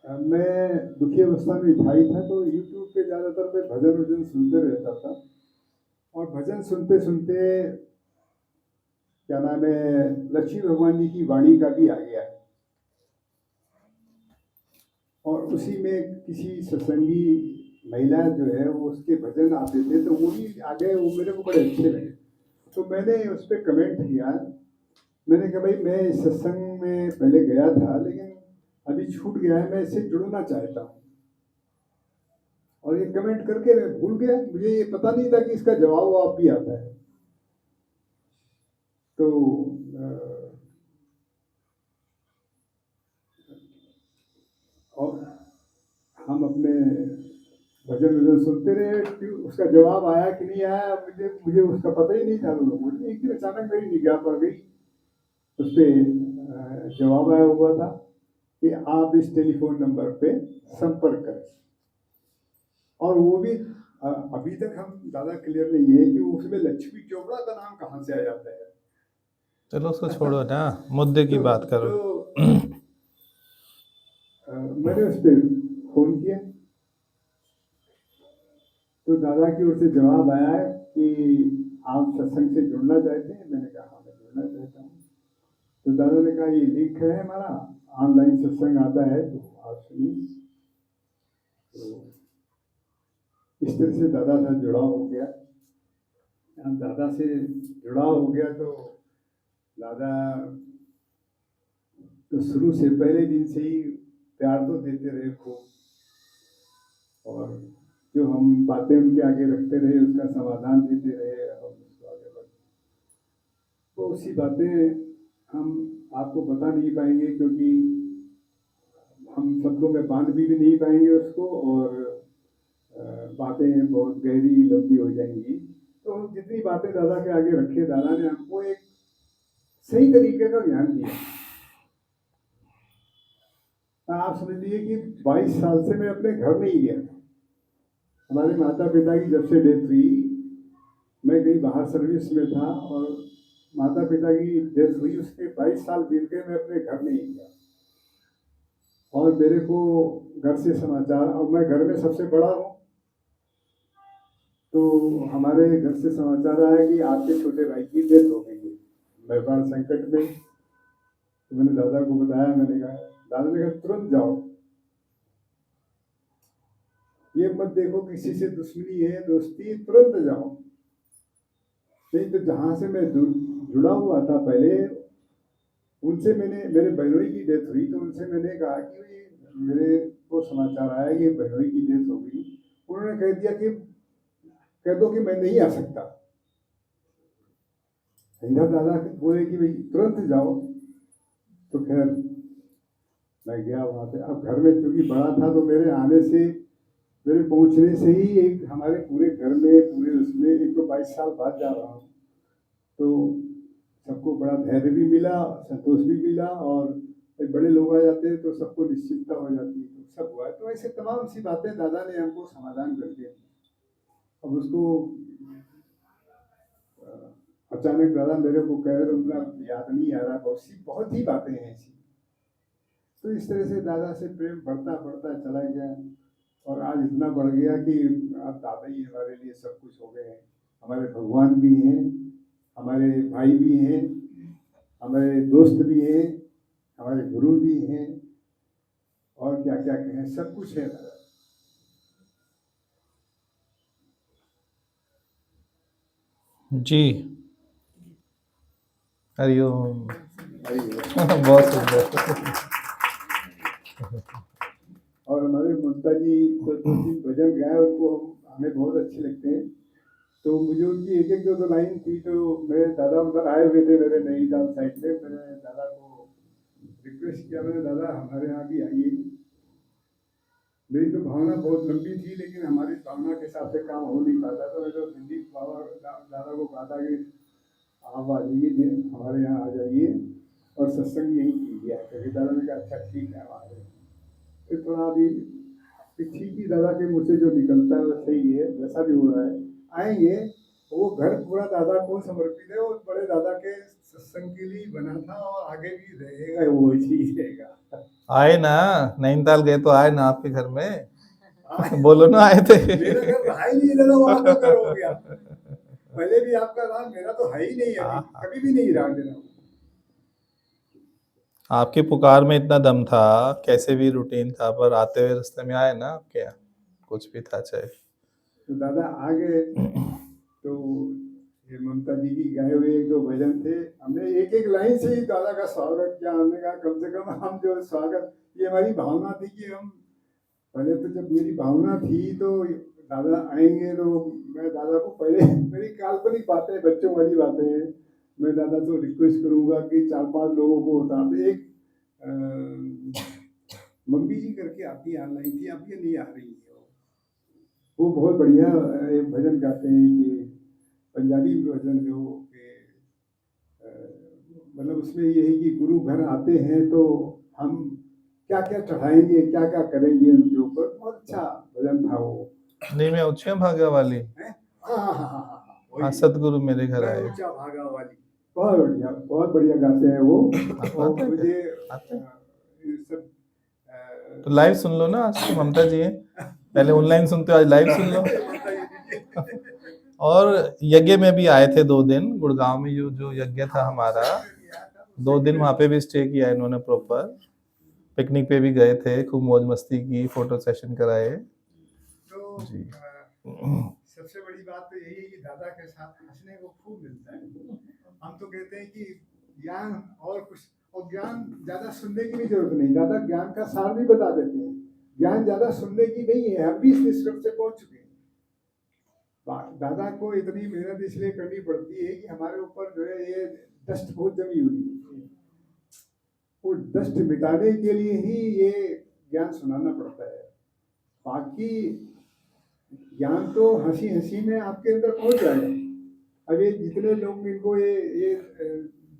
मैं दुखी अवस्था में था ही था, तो यूट्यूब पे ज़्यादातर मैं भजन सुनते रहता था। और भजन सुनते सुनते क्या नाम है, लक्ष्मी भगवान जी की वाणी का भी आ गया। और उसी में किसी सत्संगी महिला जो है वो उसके भजन आते थे, तो वो भी आ गए, वो मेरे को बड़े अच्छे लगे। तो मैंने उस पर कमेंट किया। मैंने कहा भाई मैं इस सत्संग में पहले गया था, लेकिन अभी छूट गया है, मैं इससे जुड़ना चाहता हूँ। और ये कमेंट करके मैं भूल गया, मुझे ये पता नहीं था कि इसका जवाब भी आता है। तो और हम अपने भजन सुनते रहे कि उसका जवाब आया कि नहीं आया, मुझे उसका पता ही नहीं था। मुझे एक दिन अचानक मेरी निगाह पड़ गई, उस पर जवाब आया हुआ था कि आप इस टेलीफोन नंबर पे संपर्क करें। और वो भी अभी तक हम ज़्यादा क्लियर नहीं है कि उसमें लक्ष्मी चोपड़ा का नाम कहाँ से आ जाता है। चलो उसको छोड़ो ना, मुद्दे की बात करो। मैंने उस पर फोन किया तो दादा की ओर से जवाब आया है कि आप सत्संग से जुड़ना चाहते हैं। मैंने कहा हाँ मैं जुड़ना चाहता हूँ। तो दादा ने कहा ये लिंक है हमारा, ऑनलाइन सत्संग आता है तो आप सुनिए। तो इस तरह से दादा से जुड़ाव हो गया। दादा से जुड़ाव हो गया तो दादा तो शुरू से पहले दिन से ही प्यार तो देते रहे खूब, और जो हम बातें उनके आगे रखते रहे उसका समाधान देते रहे और उसको आगे बढ़ते। तो उसी बातें हम आपको बता नहीं पाएंगे क्योंकि हम शब्दों में बांध भी नहीं पाएंगे उसको, और बातें बहुत गहरी लंबी हो जाएंगी। तो जितनी बातें दादा के आगे रखे, दादा ने हमको एक सही तरीके का ज्ञान दिया। आप समझ लीजिए कि 22 साल से मैं अपने घर नहीं गया। हमारे माता पिता की जब से डेथ हुई, मैं कहीं बाहर सर्विस में था, और माता पिता की डेथ हुई उसके 22 साल बीत गए, मैं अपने घर नहीं गया। और मेरे को घर से समाचार, अब मैं घर में सबसे बड़ा हूँ, तो हमारे घर से समाचार आया कि आपके छोटे भाई की डेथ हो गई है। मैं बड़ा संकट में। तो मैंने दादा को बताया, मैंने कहा, दादा ने कहा तुरंत जाओ, ये मत देखो किसी से दुश्मनी है दोस्ती, तुरंत जाओ। नहीं तो जहां से मैं जुड़ा हुआ था पहले, उनसे मैंने, मेरे बहनोई की डेथ हुई तो उनसे मैंने कहा कि मेरे को समाचार आया कि बहनोई की डेथ हो गई। उन्होंने कह दिया कि कह दो कि मैं नहीं आ सकता। इधर दादा बोले कि भाई तुरंत जाओ। तो खैर मैं गया वहां पे। अब घर में चूंकि बड़ा था तो मेरे आने से, मेरे पहुंचने से ही एक हमारे पूरे घर में, पूरे उसमें, एक तो 22 साल बाद जा रहा हूँ, तो सबको बड़ा धैर्य भी मिला, संतोष भी मिला, और बड़े लोग आ जाते हैं तो सबको निश्चिंतता हो जाती है। तो सब हुआ। तो ऐसे तमाम सी बातें दादा ने हमको समाधान कर दिया। अब उसको अचानक दादा मेरे को कह रहे, उनका याद नहीं आ रहा, बहुत ही बातें हैं ऐसी। तो इस तरह से दादा से प्रेम बढ़ता बढ़ता चला गया, और आज इतना बढ़ गया कि अब दादा ही हमारे लिए सब कुछ हो गए हैं। हमारे भगवान भी हैं, हमारे भाई भी हैं, हमारे दोस्त भी हैं, हमारे गुरु भी हैं, और क्या क्या कहें, सब कुछ है दादा। जी, हरिओम। भाई बहुत सुंदर। और हमारे ममता जी तो 2-3 भजन गाए, उनको हमें बहुत अच्छे लगते हैं। तो मुझे उनकी एक एक दो लाइन थी, तो मेरे दादा उधर आए हुए थे मेरे नैनीताल साइड में। मैंने दादा को रिक्वेस्ट किया, मैंने दादा हमारे यहाँ भी आइए। मेरी तो भावना बहुत लंबी थी, लेकिन हमारी भावना के हिसाब से काम हो नहीं पाता। तो मैं तो दिल्ली बाबा दादा को कहा था कि आप आ जाइए, हमारे यहाँ आ जाइए और सत्संग यहीं कीजिए। क्योंकि दादा ने कहा अच्छा ठीक है वहाँ फिर थोड़ा अभी ठीक ही दादा के मुँह से जो निकलता है वो सही है, जैसा भी हो रहा है। आएंगे। वो घर पूरा दादा को समर्पित है, और बड़े दादा के सत्संग के लिए बना था, और आगे भी रहेगा, वो चीज रहेगा। आए ना, नैनीताल गए तो आए ना आपके घर में। बोलो ना आए थे। मेरा घर रहा ही नहीं दादा, वो आपका घर हो गया। पहले भी आपका रहा, मेरा तो है ही नहीं, अभी कभी भी नहीं रहा मेरा। आपकी पुकार में इतना दम था, कैसे भी रूटीन था, पर आते हुए रास्ते में आए ना, क्या कुछ भी था चाहे। तो दादा आ गए। तो ये ममता जी की गाए हुए 1-2 भजन थे, हमने एक एक लाइन से ही दादा का स्वागत किया। हमने कहा कम से कम हम जो स्वागत, ये हमारी भावना थी कि हम पहले, तो जब मेरी भावना थी तो दादा आएंगे, तो मैं दादा को पहले, मेरी काल्पनिक बातें, बच्चों वाली बातें हैं, मैं दादा से रिक्वेस्ट करूंगा कि 4-5 लोगों को होता। तो एक मम्मी जी करके आती है, ऑनलाइन थी, अब ये नहीं आ रही है। वो बहुत बढ़िया एक भजन गाते हैं कि पंजाबी भजन है वो, मतलब उसमें ये है कि गुरु घर आते हैं तो हम क्या क्या चढ़ाएंगे, क्या क्या करेंगे उनके ऊपर। बहुत अच्छा भजन था वो। नहीं, मैं ऊंचे भागा वाली। वही, सतगुरु मेरे घर मैं आए। ऊंचा भागा वाली। बहुत बढ़िया गाते हैं वो। और मुझे आते? ये सब तो लाइव सुन लो ना, आज तो ममता जी है, पहले ऑनलाइन सुनते हो, आज लाइव सुन लो। और यज्ञ में भी आए थे 2 दिन, गुड़गांव में जो यज्ञ था हमारा, 2 दिन वहां पे भी स्टे किया इन्होंने प्रॉपर। पिकनिक पे भी गए थे, खूब मौज मस्ती की, फोटो सेशन कराए तो जी। सबसे बड़ी बात तो यही है कि दादा के साथ हंसने को खूब मिलता है। हम तो कहते हैं कि ज्ञान और कुछ, और ज्ञान ज्यादा सुनने की भी जरूरत नहीं, दादा ज्ञान का सार भी बता देते हैं। ज्ञान ज्यादा सुनने की नहीं है, हम भी इस निष्कर्ष से पहुंच चुके हैं। दादा को इतनी मेहनत इसलिए करनी पड़ती है कि हमारे ऊपर जो है ये डस्ट बहुत जमी हुई है, वो डस्ट मिटाने के लिए ही ये ज्ञान सुनाना पड़ता है। बाकी ज्ञान तो हंसी हंसी में आपके अंदर पहुंच जाएगा। अब ये जितने लोग इनको ये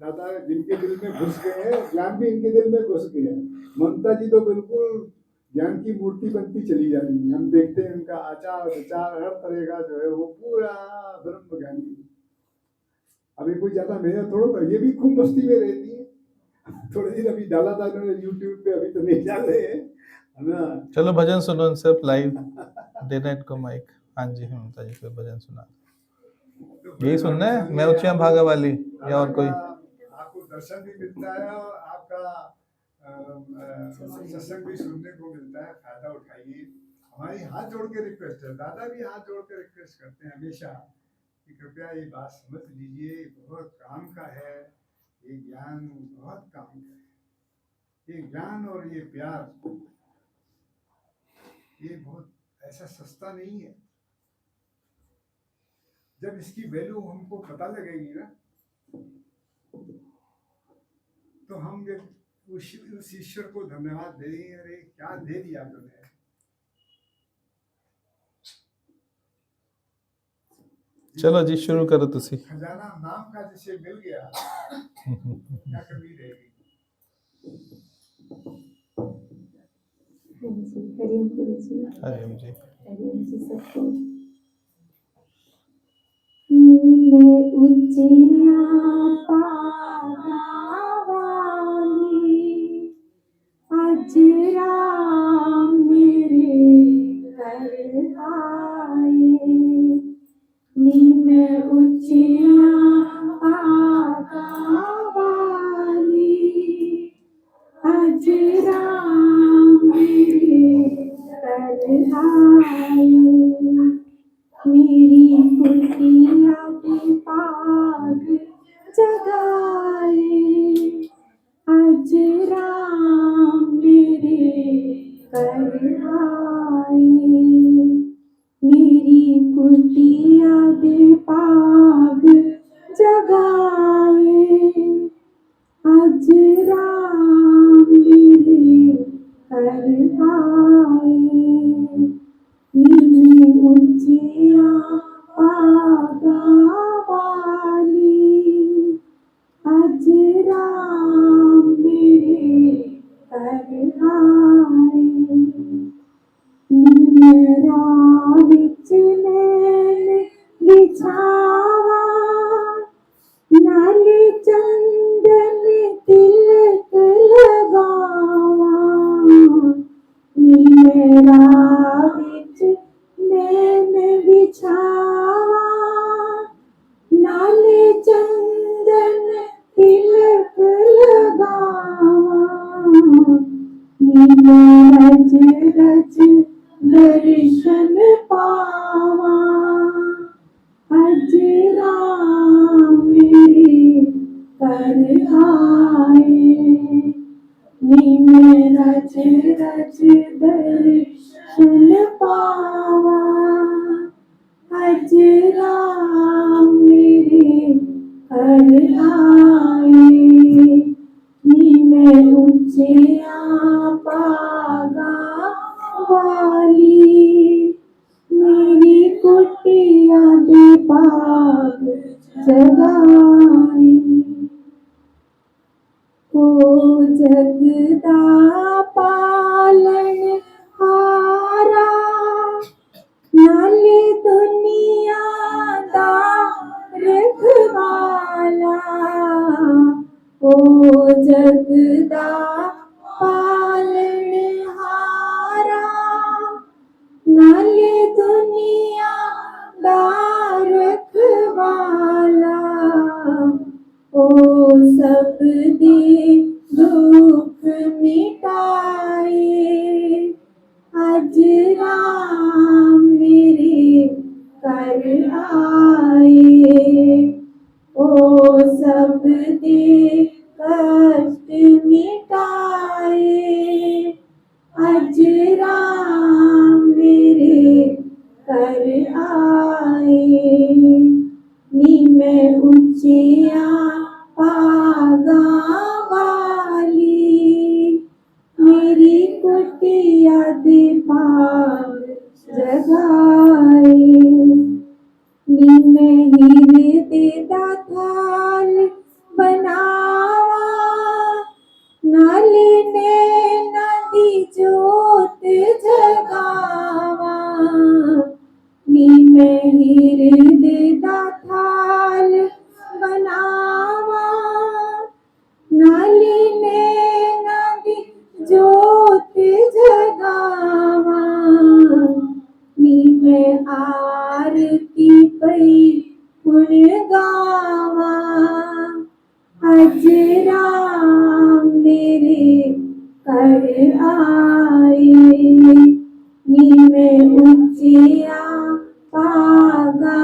दादा जिनके दिल में घुस गए हैं, ज्ञान भी इनके दिल में घुस गया है। ममता जी तो बिल्कुल ज्ञान की मूर्ति बनती चली जा रही है। हम देखते हैं उनका आचार विचार हर तरह का जो है वो पूरा ब्रह्म ज्ञानी। अभी कोई ज्यादा मेहनत थोड़ा, ये भी खूब मस्ती में रहती है। थोड़े दिन अभी डाला था इन्होंने यूट्यूब पे, अभी तो नहीं डाले हैं, है ना। चलो भजन सुनो इनसे लाइव, देना इनको माइक। हाँ जी, ममता जी कोई भजन सुना, यही सुनना है, मैं उच्चियां भागा वाली या और कोई? आपको दर्शन भी मिलता है और आपका सत्संग भी सुनने को मिलता है, फायदा उठाइए। हमारी हाथ जोड़ के रिक्वेस्ट है, दादा भी हाथ जोड़ के रिक्वेस्ट करते हैं हमेशा कि कृपया ये बात समझ लीजिए, बहुत काम का है ये ज्ञान, बहुत काम का है ये ज्ञान, और ये प्यार ये बहुत ऐसा सस्ता नहीं है। जब इसकी वैल्यू हमको पता लगेगी ना, तो हम उस ईश्वर को धन्यवाद देंगे, अरे क्या दे दिया तुमने। चलो जी शुरू करो तुसी। खजाना नाम का जिसे मिल गया, क्या कमी रहेगी। हाँ जी, हरिओम गुरु जी। हरिओम जी। हरिओम जी सबको। मैं उच्चियां पागा वाली, अज राम मेरे घर आए। नी मैं उच्चियां पागा वाली, अज राम मेरे घर आए। मेरी कुटिया के पाग जगाए, अज राम मेरे घर आए। मेरी कुटिया के पाग जगाए, अज राम मेरे घर आए। नीले ऊंचिया पागा वाली, अज राम मेरे घर आए। नीरा विच नैन बिछावा, नाले चंदन तिलक लगावा। नीरा विच नैन बिछावा, नाले चंदन तिलक लगावा। नीले रज रज दर्शन पावा, अज राम मेरे घर आए। नीले रज रज दर्शन पावा, अज राम मेरे घर आए। नी मैं ऊंचियां पागा वाली, मेरी कुटिया दे पाग जगाई। ओ जगदा पालन हारा, नाले दुनिया दा रखवाला। ओ जगदा पालन हारा, दे दुख मिटाए, आज राम मेरे कर आए। ओ सब दे कष्ट मिटाए, आज राम मेरे कर आए। नी मैं ऊंचिया पागा वाली, मेरी कुटिया दे पाग जगाए। नी मैं हीरे दे थाल बनावा, नाले ने नदी जोत जगावा। नी मैं हीरे दे थाल बनावा, नाले ने नदी जोत जगावा। नी मैं आरती पई गुण गावा, आज राम मेरे कर आए। नी मैं ऊंचिया पागा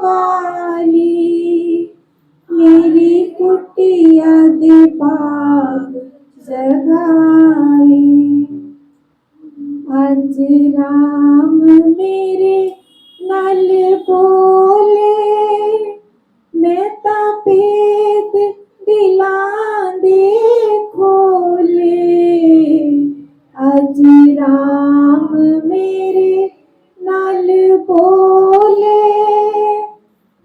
वाली, मेरी कुटिया दे पाग जगाए। आज राम मेरे नल बोले, मैं तापेद दिला दे खोले। आज राम मेरे नल बोले,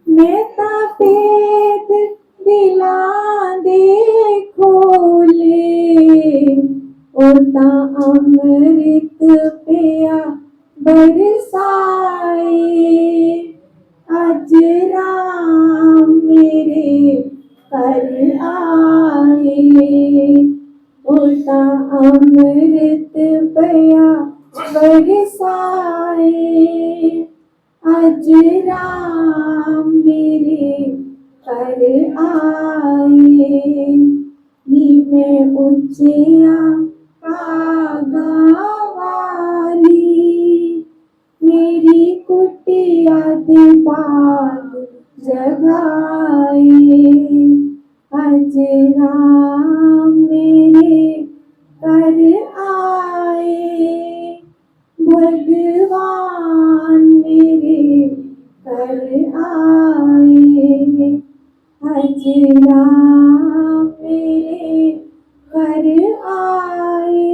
मैं तापेद दिला दे खोले। ओता अमृत पिया बरसाए, आज राम मेरे कर आए। ओता अमृत पिया बरसाए, आज राम मेरे कर आए। नी मैं ऊंचिया पागा वाली, मेरी कुटिया दे पाग जगाए। आज राम मेरे कर आए, भगवान मेरे कर आए। आज राम मेरे कर आए,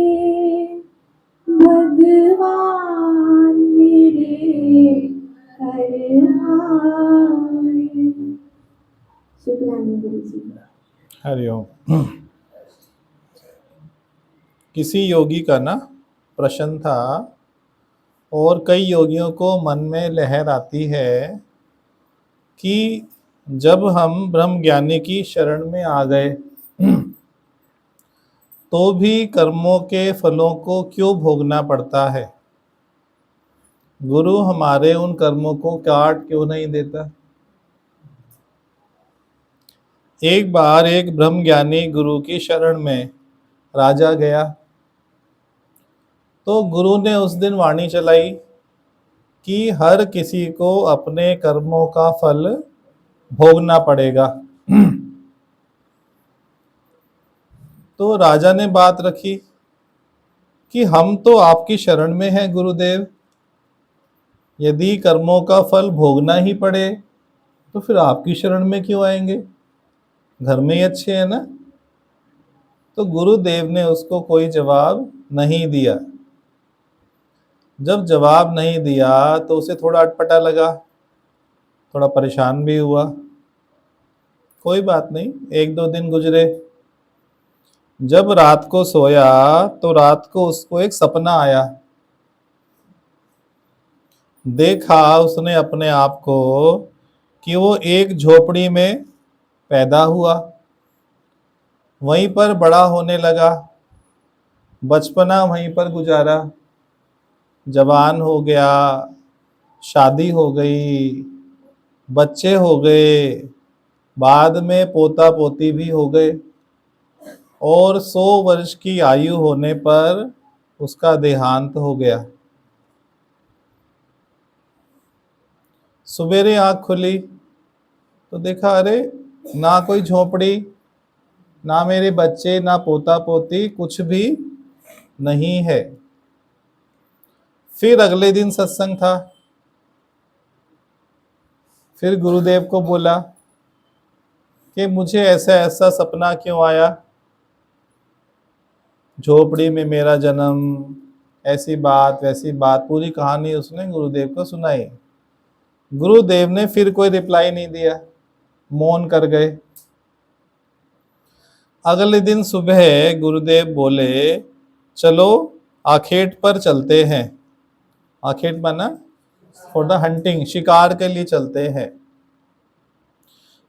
भगवान मेरे कर आए। शुक्राना गुरु जी। हरिओम। किसी योगी का ना प्रश्न था, और कई योगियों को मन में लहर आती है कि जब हम ब्रह्म ज्ञानी की शरण में आ गए तो भी कर्मों के फलों को क्यों भोगना पड़ता है? गुरु हमारे उन कर्मों को काट क्यों नहीं देता? एक बार एक ब्रह्म ज्ञानी गुरु की शरण में राजा गया, तो गुरु ने उस दिन वाणी चलाई कि हर किसी को अपने कर्मों का फल भोगना पड़ेगा। तो राजा ने बात रखी कि हम तो आपकी शरण में हैं गुरुदेव, यदि कर्मों का फल भोगना ही पड़े तो फिर आपकी शरण में क्यों आएंगे, घर में ही अच्छे हैं ना। तो गुरुदेव ने उसको कोई जवाब नहीं दिया। जब जवाब नहीं दिया तो उसे थोड़ा अटपटा लगा, थोड़ा परेशान भी हुआ। कोई बात नहीं, एक दो दिन गुजरे। जब रात को सोया तो रात को उसको एक सपना आया। देखा उसने अपने आप को कि वो एक झोपड़ी में पैदा हुआ, वहीं पर बड़ा होने लगा, बचपना वहीं पर गुजारा, जवान हो गया, शादी हो गई, बच्चे हो गए, बाद में पोता पोती भी हो गए। और 100 वर्ष की आयु होने पर उसका देहांत हो गया। सवेरे आँख खुली तो देखा, अरे ना कोई झोपड़ी, ना मेरे बच्चे, ना पोता पोती, कुछ भी नहीं है। फिर अगले दिन सत्संग था। फिर गुरुदेव को बोला कि मुझे ऐसा ऐसा सपना क्यों आया, झोपड़ी में मेरा जन्म, ऐसी बात वैसी बात, पूरी कहानी उसने गुरुदेव को सुनाई। गुरुदेव ने फिर कोई रिप्लाई नहीं दिया, मौन कर गए। अगले दिन सुबह गुरुदेव बोले, चलो आखेट पर चलते हैं। आखेट माना फॉर द हंटिंग, शिकार के लिए चलते हैं।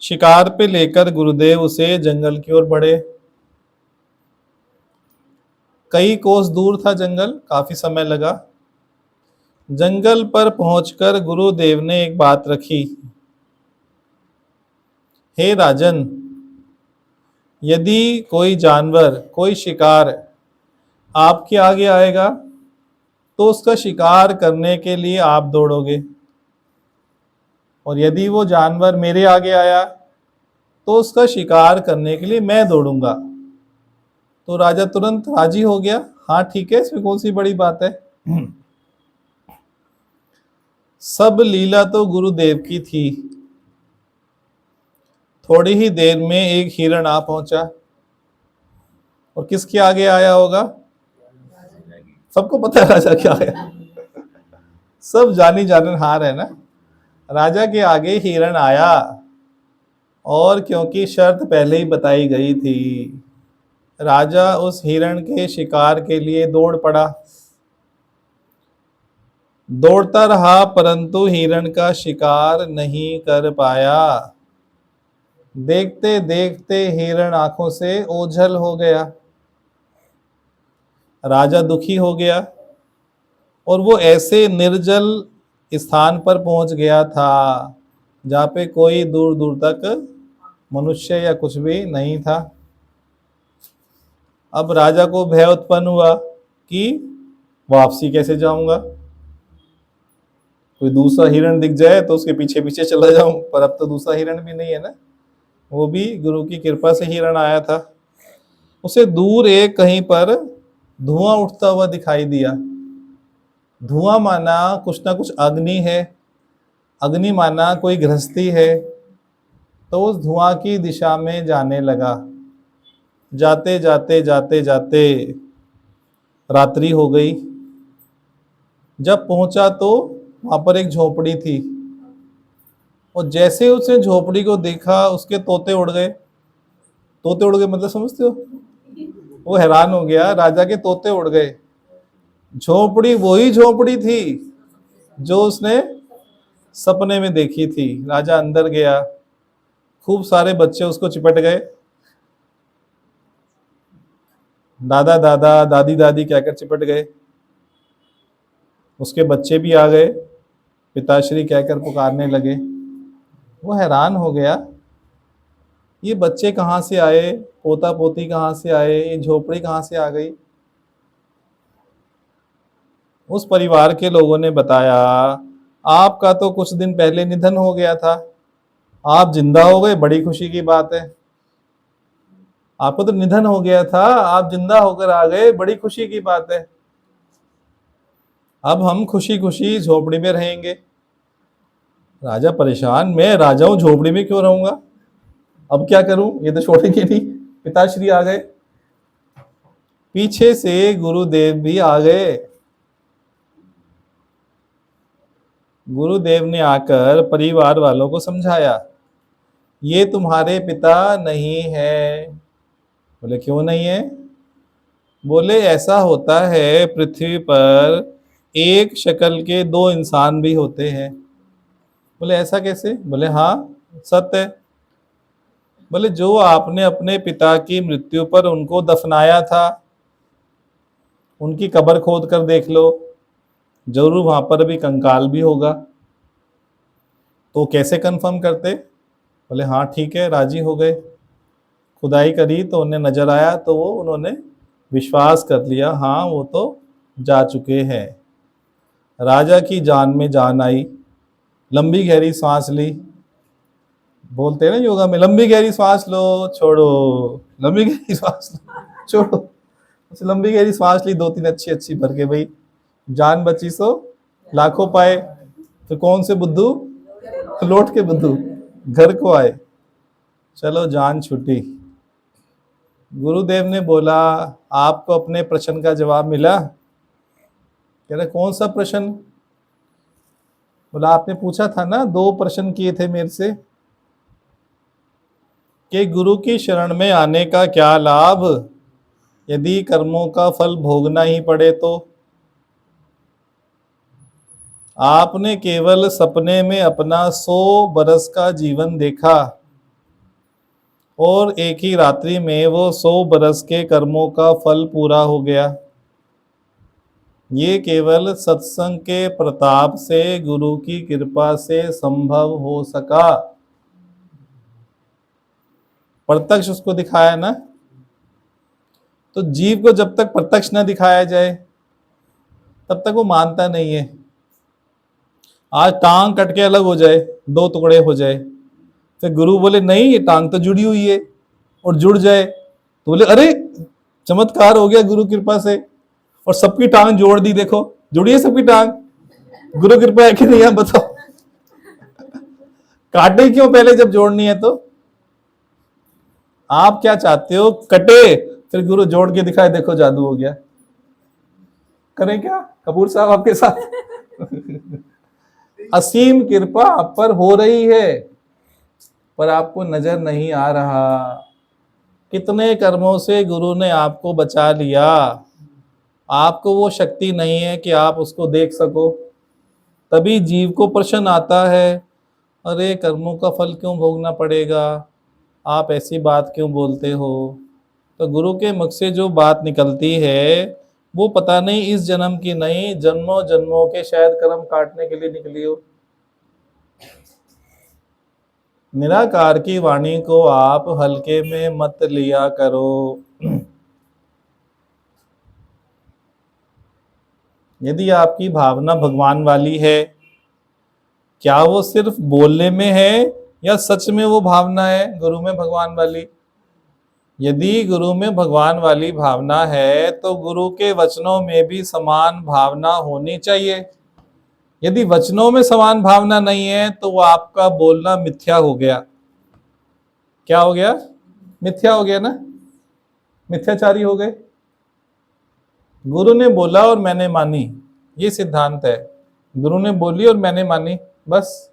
शिकार पे लेकर गुरुदेव उसे जंगल की ओर बढ़े। कई कोस दूर था जंगल, काफी समय लगा। जंगल पर पहुंचकर गुरुदेव ने एक बात रखी, हे राजन, यदि कोई जानवर, कोई शिकार आपके आगे आएगा तो उसका शिकार करने के लिए आप दौड़ोगे, और यदि वो जानवर मेरे आगे आया तो उसका शिकार करने के लिए मैं दौड़ूंगा। तो राजा तुरंत राजी हो गया, हाँ ठीक है, इसमें कौन सी बड़ी बात है। सब लीला तो गुरुदेव की थी। थोड़ी ही देर में एक हिरण आ पहुंचा, और किसके आगे आया होगा? सबको पता है राजा के आगे, सब जानी जाननहार है ना। राजा के आगे हिरण आया, और क्योंकि शर्त पहले ही बताई गई थी, राजा उस हिरण के शिकार के लिए दौड़ पड़ा। दौड़ता रहा परंतु हिरण का शिकार नहीं कर पाया। देखते देखते हिरण आंखों से ओझल हो गया। राजा दुखी हो गया, और वो ऐसे निर्जल स्थान पर पहुंच गया था जहाँ पे कोई दूर दूर तक मनुष्य या कुछ भी नहीं था। अब राजा को भय उत्पन्न हुआ कि वापसी कैसे जाऊंगा, कोई दूसरा हिरण दिख जाए तो उसके पीछे पीछे चला जाऊं, पर अब तो दूसरा हिरण भी नहीं है ना। वो भी गुरु की कृपा से हिरण आया था। उसे दूर एक कहीं पर धुआं उठता हुआ दिखाई दिया। धुआं माना कुछ ना कुछ अग्नि है, अग्नि माना कोई गृहस्थी है। तो उस धुआं की दिशा में जाने लगा। जाते जाते जाते जाते रात्रि हो गई। जब पहुंचा तो वहां पर एक झोपड़ी थी, और जैसे उसने झोपड़ी को देखा उसके तोते उड़ गए। तोते उड़ गए मतलब समझते हो? वो हैरान हो गया, राजा के तोते उड़ गए। झोपड़ी वही झोपड़ी थी जो उसने सपने में देखी थी। राजा अंदर गया, खूब सारे बच्चे उसको चिपट गए। दादा दादा, दादी दादी कहकर चिपट गए। उसके बच्चे भी आ गए, पिताश्री कहकर पुकारने लगे। वो हैरान हो गया, ये बच्चे कहाँ से आए, पोता पोती कहाँ से आए, ये झोपड़ी कहाँ से आ गई। उस परिवार के लोगों ने बताया, आपका तो कुछ दिन पहले निधन हो गया था, आप जिंदा हो गए, बड़ी खुशी की बात है। आपको तो निधन हो गया था, आप जिंदा होकर आ गए, बड़ी खुशी की बात है। अब हम खुशी खुशी झोपड़ी में रहेंगे। राजा परेशान, मैं राजा हूं, झोपड़ी में क्यों रहूंगा, अब क्या करूं, ये तो छोड़ेंगे नहीं। पिताश्री आ गए, पीछे से गुरुदेव भी आ गए। गुरुदेव ने आकर परिवार वालों को समझाया, ये तुम्हारे पिता नहीं है। बोले क्यों नहीं है? बोले ऐसा होता है, पृथ्वी पर एक शक्ल के दो इंसान भी होते हैं। बोले ऐसा कैसे? बोले हाँ सत्य है। बोले जो आपने अपने पिता की मृत्यु पर उनको दफनाया था, उनकी कब्र खोद कर देख लो, जरूर वहां पर भी कंकाल भी होगा। तो कैसे कंफर्म करते? बोले हाँ ठीक है, राजी हो गए। खुदाई करी तो उन्हें नजर आया, तो वो उन्होंने विश्वास कर लिया, हाँ वो तो जा चुके हैं। राजा की जान में जान आई, लंबी गहरी सांस ली। बोलते हैं ना योगा में, लंबी गहरी सांस लो छोड़ो, लंबी गहरी सांस लो छोड़ो। उसे लंबी गहरी सांस ली, 2-3 अच्छी अच्छी भर के, भाई जान बची सो लाखों पाए। तो कौन से बुद्धू? लौट के बुद्धू घर को आए। चलो जान छूटी। गुरुदेव ने बोला, आपको अपने प्रश्न का जवाब मिला? कह रहे कौन सा प्रश्न? बोला आपने पूछा था ना, 2 प्रश्न किए थे मेरे से कि गुरु की शरण में आने का क्या लाभ, यदि कर्मों का फल भोगना ही पड़े तो। आपने केवल सपने में अपना 100 बरस का जीवन देखा और एक ही रात्रि में वो 100 बरस के कर्मों का फल पूरा हो गया। ये केवल सत्संग के प्रताप से, गुरु की कृपा से संभव हो सका। प्रत्यक्ष उसको दिखाया ना, तो जीव को जब तक प्रत्यक्ष न दिखाया जाए तब तक वो मानता नहीं है। आज टांग कट के अलग हो जाए, 2 टुकड़े हो जाए, फिर गुरु बोले नहीं ये टांग तो जुड़ी हुई है, और जुड़ जाए तो बोले अरे चमत्कार हो गया गुरु कृपा से, और सबकी टांग जोड़ दी, देखो जुड़ी है सबकी टांग। गुरु कृपा है कि नहीं है बताओ? काटे क्यों पहले जब जोड़नी है? तो आप क्या चाहते हो? कटे फिर गुरु जोड़ के दिखाए, देखो जादू हो गया। करें क्या कपूर साहब आपके साथ? असीम कृपा आप पर हो रही है, पर आपको नजर नहीं आ रहा। कितने कर्मों से गुरु ने आपको बचा लिया, आपको वो शक्ति नहीं है कि आप उसको देख सको। तभी जीव को प्रश्न आता है, अरे कर्मों का फल क्यों भोगना पड़ेगा, आप ऐसी बात क्यों बोलते हो? तो गुरु के मुख से जो बात निकलती है वो पता नहीं इस जन्म की नहीं, जन्मों जन्मों के शायद कर्म काटने के लिए निकली हो। निराकार की वाणी को आप हल्के में मत लिया करो। यदि आपकी भावना भगवान वाली है, क्या वो सिर्फ बोलने में है या सच में वो भावना है गुरु में भगवान वाली? यदि गुरु में भगवान वाली भावना है तो गुरु के वचनों में भी समान भावना होनी चाहिए। यदि वचनों में समान भावना नहीं है तो वो आपका बोलना मिथ्या हो गया। क्या हो गया? मिथ्या हो गया ना, मिथ्याचारी हो गए। गुरु ने बोला और मैंने मानी, ये सिद्धांत है। गुरु ने बोली और मैंने मानी, बस।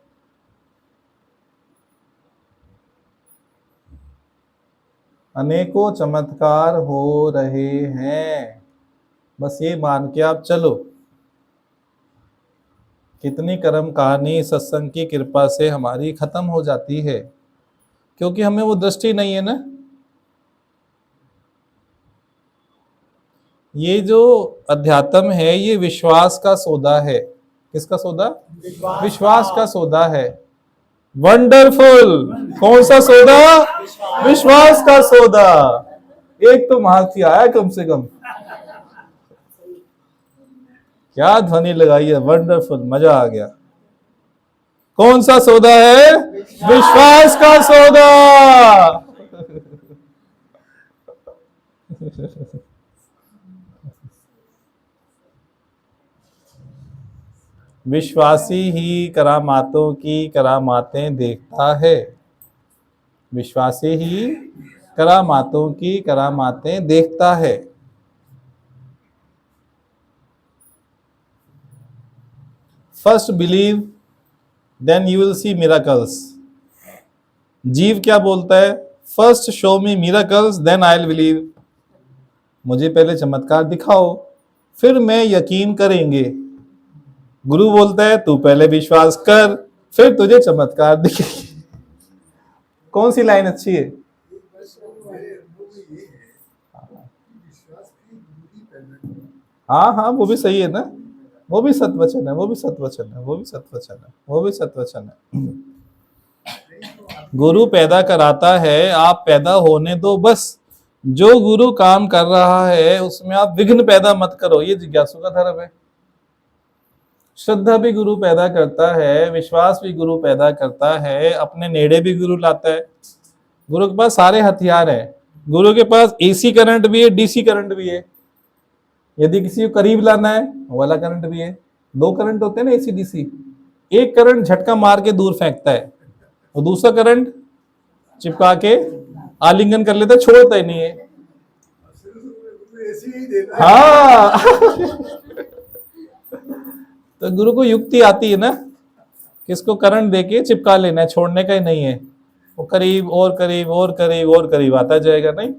अनेकों चमत्कार हो रहे हैं, बस ये मान के आप चलो। कितनी कर्म कहानी सत्संग की कृपा से हमारी खत्म हो जाती है, क्योंकि हमें वो दृष्टि नहीं है ना। ये जो अध्यात्म है ये विश्वास का सौदा है। किसका सौदा? विश्वास का सौदा है। वंडरफुल। कौन सा सौदा? विश्वास का सौदा। एक तो महार्थी आया कम से कम। क्या ध्वनि लगाई है, वंडरफुल, मजा आ गया। कौन सा सौदा है? विश्वास का सौदा। विश्वासी ही करामातों की करामातें देखता है। विश्वासी ही करामातों की करामातें देखता है। First believe then you will see miracles. जीव क्या बोलता है? First show me miracles then I will believe. मुझे पहले चमत्कार दिखाओ फिर मैं यकीन करेंगे। गुरु बोलता है तू पहले विश्वास कर फिर तुझे चमत्कार दिखेगी। कौन सी लाइन अच्छी है? हाँ हाँ वो भी सही है ना, वो भी सत्वचन है, वो भी सत्वचन है, वो भी सत्वचन है, वो भी सत्वचन है। गुरु पैदा कराता है, आप पैदा होने दो बस। जो गुरु काम कर रहा है उसमें आप विघ्न पैदा मत करो, ये जिज्ञासु का धर्म है। श्रद्धा भी गुरु पैदा करता है, विश्वास भी गुरु पैदा करता है, अपने नेड़े भी गुरु लाता है। गुरु के पास सारे हथियार है। गुरु के पास एसी करंट भी है, डीसी करंट भी है। यदि किसी को करीब लाना है वो वाला करंट भी है। दो करंट होते हैं ना, एसी डीसी। एक करंट झटका मार के दूर फेंकता है और दूसरा करंट चिपका के आलिंगन कर लेता है, छोड़ता ही नहीं है। ऐसे ही देता है। हाँ तो गुरु को युक्ति आती है ना, किसको करंट देके चिपका लेना है, छोड़ने का ही नहीं है। वो करीब और करीब और करीब और करीब आता जाएगा। नहीं,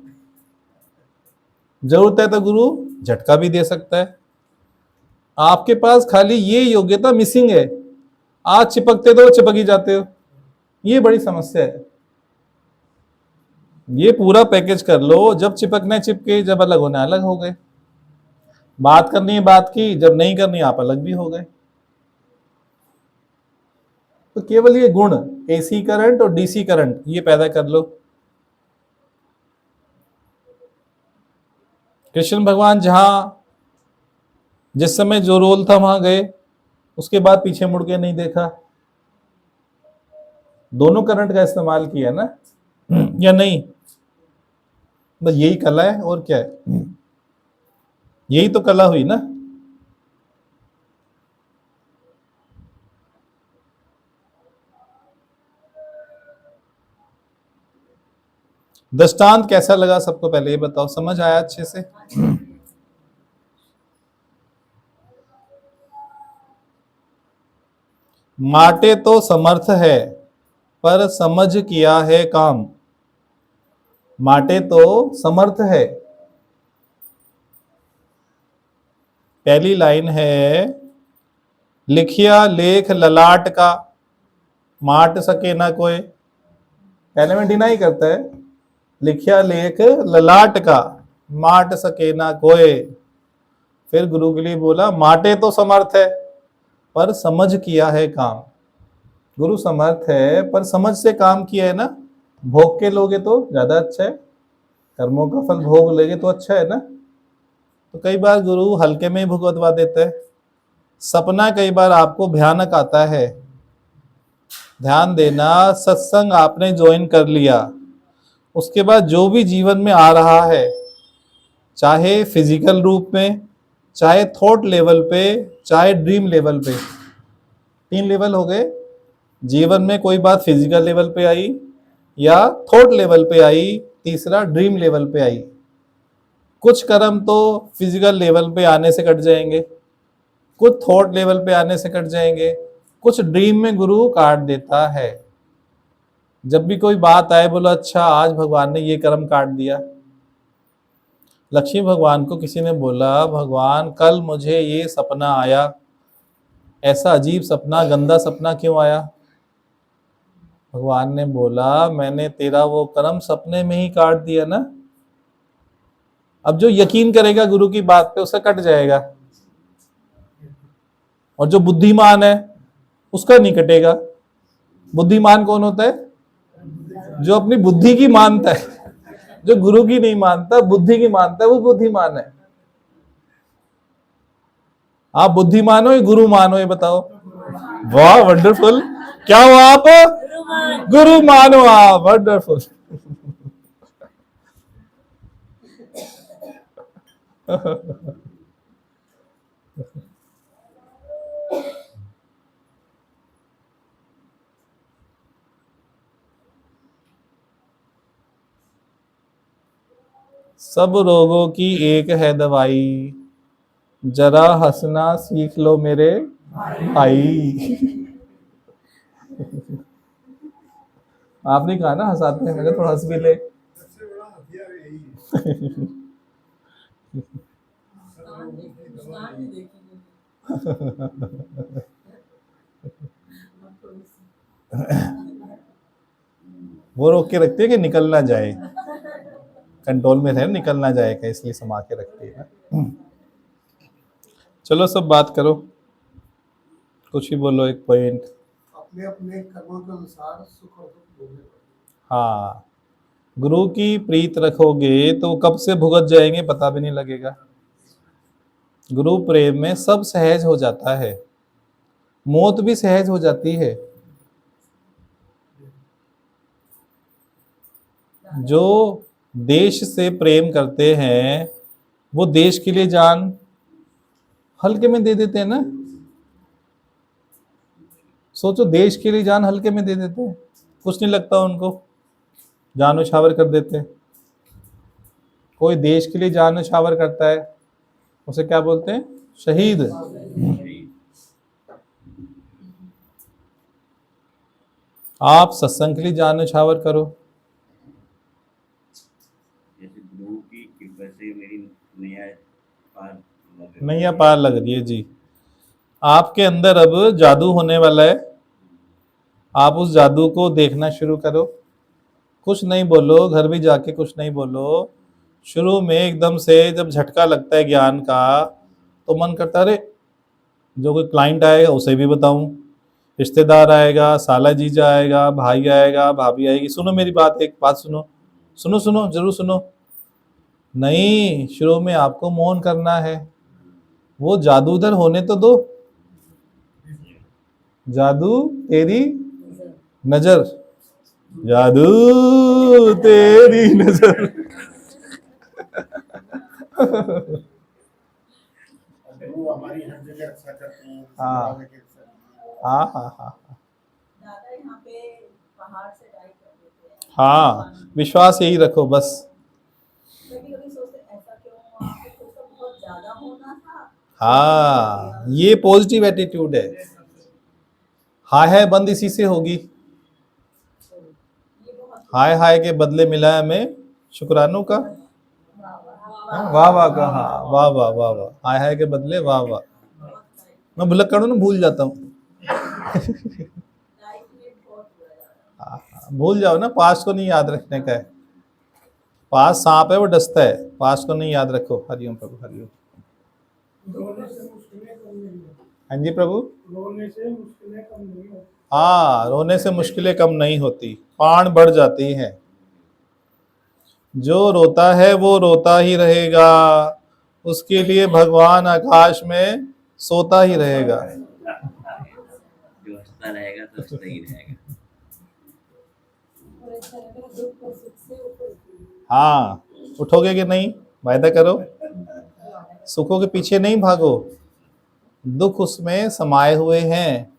जरूरत है तो गुरु झटका भी दे सकता है। आपके पास खाली ये योग्यता मिसिंग है, आज चिपकते तो चिपक ही जाते हो। ये बड़ी समस्या है। ये पूरा पैकेज कर लो, जब चिपकना है चिपके, जब अलग होना है अलग हो गए। बात करनी है बात की, जब नहीं करनी आप अलग भी हो गए। तो केवल ये गुण एसी करंट और डीसी करंट ये पैदा कर लो। कृष्ण भगवान जहां जिस समय जो रोल था वहां गए, उसके बाद पीछे मुड़ के नहीं देखा। दोनों करंट का इस्तेमाल किया ना, या नहीं? बस यही कला है, और क्या है? यही तो कला हुई ना। दृष्टांत कैसा लगा सबको पहले ये बताओ, समझ आया अच्छे से? माटे तो समर्थ है पर समझ किया है काम। माटे तो समर्थ है। पहली लाइन है, लिखिया लेख ललाट का, माट सके ना कोई। पहले में डिनाई करता है, लिखिया लेख ललाट का, माट सके ना कोई। फिर गुरु के लिए बोला, माटे तो समर्थ है पर समझ किया है काम। गुरु समर्थ है पर समझ से काम किया है ना। भोग के लोगे तो ज्यादा अच्छा है, कर्मों का फल भोग लेगे तो अच्छा है ना। तो कई बार गुरु हल्के में ही भुगतवा देता है। सपना कई बार आपको भयानक आता है। ध्यान देना, सत्संग आपने ज्वाइन कर लिया, उसके बाद जो भी जीवन में आ रहा है, चाहे फिजिकल रूप में, चाहे थॉट लेवल पे, चाहे ड्रीम लेवल पे, 3 लेवल हो गए। जीवन में कोई बात फिजिकल लेवल पे आई या थॉट लेवल पे आई, तीसरा ड्रीम लेवल पे आई। कुछ कर्म तो फिजिकल लेवल पे आने से कट जाएंगे, कुछ थॉट लेवल पे आने से कट जाएंगे, कुछ ड्रीम में गुरु काट देता है। जब भी कोई बात आए बोलो अच्छा आज भगवान ने ये कर्म काट दिया। लक्ष्मी भगवान को किसी ने बोला, भगवान कल मुझे ये सपना आया, ऐसा अजीब सपना, गंदा सपना क्यों आया? भगवान ने बोला, मैंने तेरा वो कर्म सपने में ही काट दिया ना। अब जो यकीन करेगा गुरु की बात पे उसका कट जाएगा, और जो बुद्धिमान है उसका नहीं कटेगा। बुद्धिमान कौन होता है? जो अपनी बुद्धि की मानता है। जो गुरु की नहीं मानता, बुद्धि की मानता है, वो बुद्धिमान है। आप बुद्धिमान हो या गुरु मानो, ये बताओ। वाह वंडरफुल, क्या हो आप? गुरु मानो आप, वंडरफुल। सब रोगों की एक है दवाई, जरा हंसना सीख लो मेरे भाई। आपने कहा ना हंसाते हैं, मैंने थोड़ा हंस भी ले। सबसे बड़ा हथियार यही है। वो रोक के रखती है कि निकल ना जाए, कंट्रोल में रहे, निकल ना जाएगा, इसलिए समा के रखती है ना। चलो सब बात करो, कुछ ही बोलो, एक पॉइंट। अपने अपने कर्मों के अनुसार सुख और दुख भोगने पड़ते हैं। हाँ, गुरु की प्रीत रखोगे तो कब से भुगत जाएंगे पता भी नहीं लगेगा। गुरु प्रेम में सब सहज हो जाता है, मौत भी सहज हो जाती है। जो देश से प्रेम करते हैं वो देश के लिए जान हल्के में दे देते हैं ना। सोचो, देश के लिए जान हल्के में दे देते हैं, कुछ नहीं लगता उनको, जान न्यौछावर कर देते हैं। कोई देश के लिए जान न्यौछावर करता है उसे क्या बोलते हैं? शहीद। आप सत्संग के लिए जान न्यौछावर करो। जैसे गुरु की कृपा से मेरी नैया पार लग गई। नैया पार लग रही है जी। आपके अंदर अब जादू होने वाला है, आप उस जादू को देखना शुरू करो। कुछ नहीं बोलो, घर भी जाके कुछ नहीं बोलो। शुरू में एकदम से जब झटका लगता है ज्ञान का तो मन करता है अरे जो कोई क्लाइंट आएगा उसे भी बताऊं, रिश्तेदार आएगा, साला जीजा आएगा, भाई आएगा, भाभी आएगी। सुनो मेरी बात, एक बात सुनो, सुनो सुनो जरूर सुनो। नहीं, शुरू में आपको मौन करना है, वो जादू उधर होने तो दो। जादू तेरी नजर, जादू तेरी नजर। गुरु हमारी हर जगह रक्षा करते हैं। हाँ। हाँ हाँ हाँ दादा यहाँ पे पहाड़ से गाइड कर देते हैं। हाँ, विश्वास यही रखो बस। कभी कभी सोचते हैं, ऐसा क्यों हुआ, कुछ तो बहुत ज्यादा होना था। हाँ, ये पॉजिटिव एटीट्यूड है। हाय हाय बंद इसी से होगी। ये बहुत हाय हाय के बदले मिला है हमें शुक्रानों का। वाह वाह का, हाँ वाह वाह वाह वाह, हाय हाय के बदले वाह वाह। मैं भुलक्कड़ हूं ना, भूल जाता हूँ। लाइफ में बहुत बुरा जाता है। हाँ, भूल जाओ ना, पास्ट को नहीं याद रखने का है। पास्ट सांप है, वो डसता है, पास्ट को नहीं याद रखो। हरिओम प्रभु, हरिओम। रोने से मुश्किलें कम नहीं होती। हाँ जी प्रभु। रोने से मुश्किलें कम नहीं होती। हाँ, रोने से मुश्किलें कम नहीं होती, पाण बढ़ जाती हैं। जो रोता है वो रोता ही रहेगा, उसके लिए भगवान आकाश में सोता ही रहेगा। जो हंसता रहेगा तो हंसता ही रहेगा। हाँ, उठोगे कि नहीं, वायदा करो। सुखों के पीछे नहीं भागो, दुख उसमें समाये हुए हैं।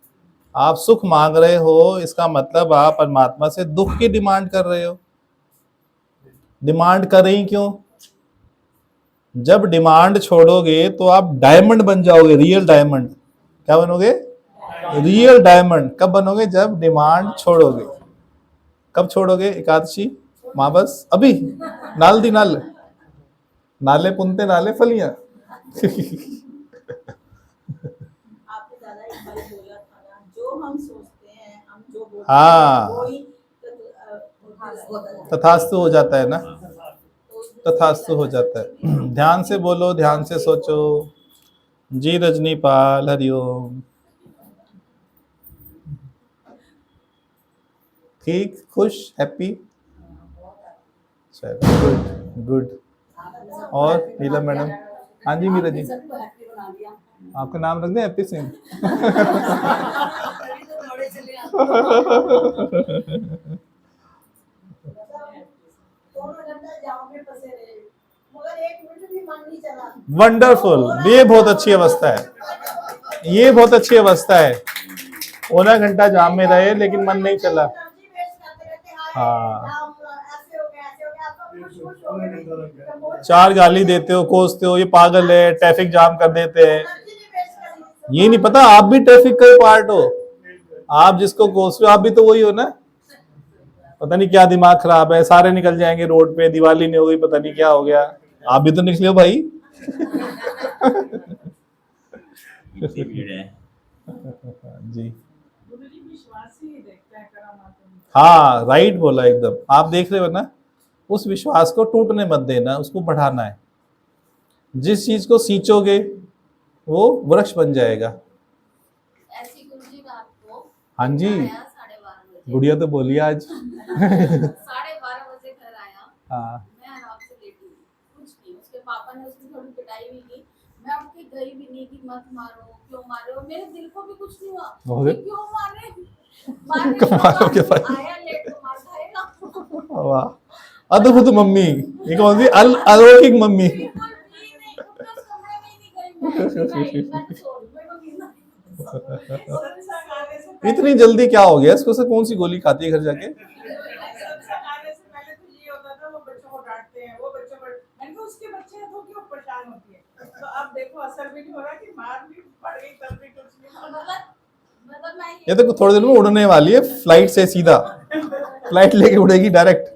आप सुख मांग रहे हो, इसका मतलब आप परमात्मा से दुख की डिमांड कर रहे हो। डिमांड कर रही क्यों? जब डिमांड छोड़ोगे तो आप डायमंड बन जाओगे, रियल डायमंड। क्या बनोगे? Real diamond. कब बनोगे? जब डिमांड छोड़ोगे। कब छोड़ोगे? एकादशी माँ बस अभी नाल दी नाल नाले पुनते नाले फलियां। आपने दादा एक बार बोला था ना, जो हम सोचते हैं, हम जो बोलते हाँ। हैं, वही होता है। तथास्तु हो जाता है ना, तथास्तु हो जाता है। ध्यान से बोलो, ध्यान से सोचो। जी रजनीपाल, हरिओम। ठीक, खुश, हैप्पी, चलो गुड गुड। और नीलम मैडम? हाँ जी मीरा जी, आपका नाम रख दें हैप्पी सिंह। दोनों घंटा जाओ में फंसे रहे, मगर एक मिनट भी मन नहीं चला। वंडरफुल, ये बहुत अच्छी अवस्था है, ये बहुत अच्छी अवस्था है। पौना घंटा जाम में रहे लेकिन मन नहीं चला। एनर्जी वेस्ट करते रहते हैं, हाँ। जाम, ऐसे हो गया, ऐसे हो गया, आपका खुश खुश हो गए। चार गाली देते हो, कोसते हो, ये पागल है, ट्रैफिक जाम कर देते हैं। एनर्जी नहीं वेस्ट करनी। ये नहीं पता आप भी ट्रैफिक का पार्ट हो। आप जिसको कोसते हो आप भी तो वही हो ना। पता नहीं क्या दिमाग खराब है, सारे निकल जाएंगे रोड पे, दिवाली नहीं हो गई, पता नहीं क्या हो गया, आप भी तो निकले हो भाई। इतनी भीड़ है। जी हाँ, राइट बोला एकदम। आप देख रहे हो ना, उस विश्वास को टूटने मत देना, उसको बढ़ाना है। जिस चीज को सींचोगे वो वृक्ष बन जाएगा। ऐसी गुरुजी रात को हाँ जी। आया 12:30 बजे गुड़िया तो बोली आज। 12:30 बजे घर आया। हाँ मैं आराम से लेटी हुई, कुछ नहीं। उसके पापा ने उसकी थोड़ी पिटाई भी की। मैं उठ के गई भी नहीं कि मत मारो, क्यों मार रहे हो। मेरे दिल को भी कुछ नहीं हुआ बहुत- कि क्यों मार रहे हैं। मारने कमाल के भाई। आया लेट तो मार खाएगा। वाह, अद्भुत मम्मी। ये कौन सी अलौकिक मम्मी। बिल्कुल भी नहीं, उस कमरे में ही नहीं गई मैं तो सो रही, मेरे को नींद आ रही। सत्संग आने से पहले इतनी जल्दी क्या हो गया इसको? से कौन सी गोली खाती है घर जाके? सत्संग आने से पहले तो ये होता था, वो बच्चों को डांटते हैं, वो बच्चों को, मैंने कहा उसके बच्चे हैं तो क्यों परेशान होती है। तो अब देखो असर भी नहीं हो रहा कि मार भी पड़ गई तब भी कुछ नहीं हो रहा। मतलब मैं ये तो थोड़े दिन में उड़ने वाली है फ्लाइट से सीधा। फ्लाइट लेके उड़ेगी डायरेक्ट।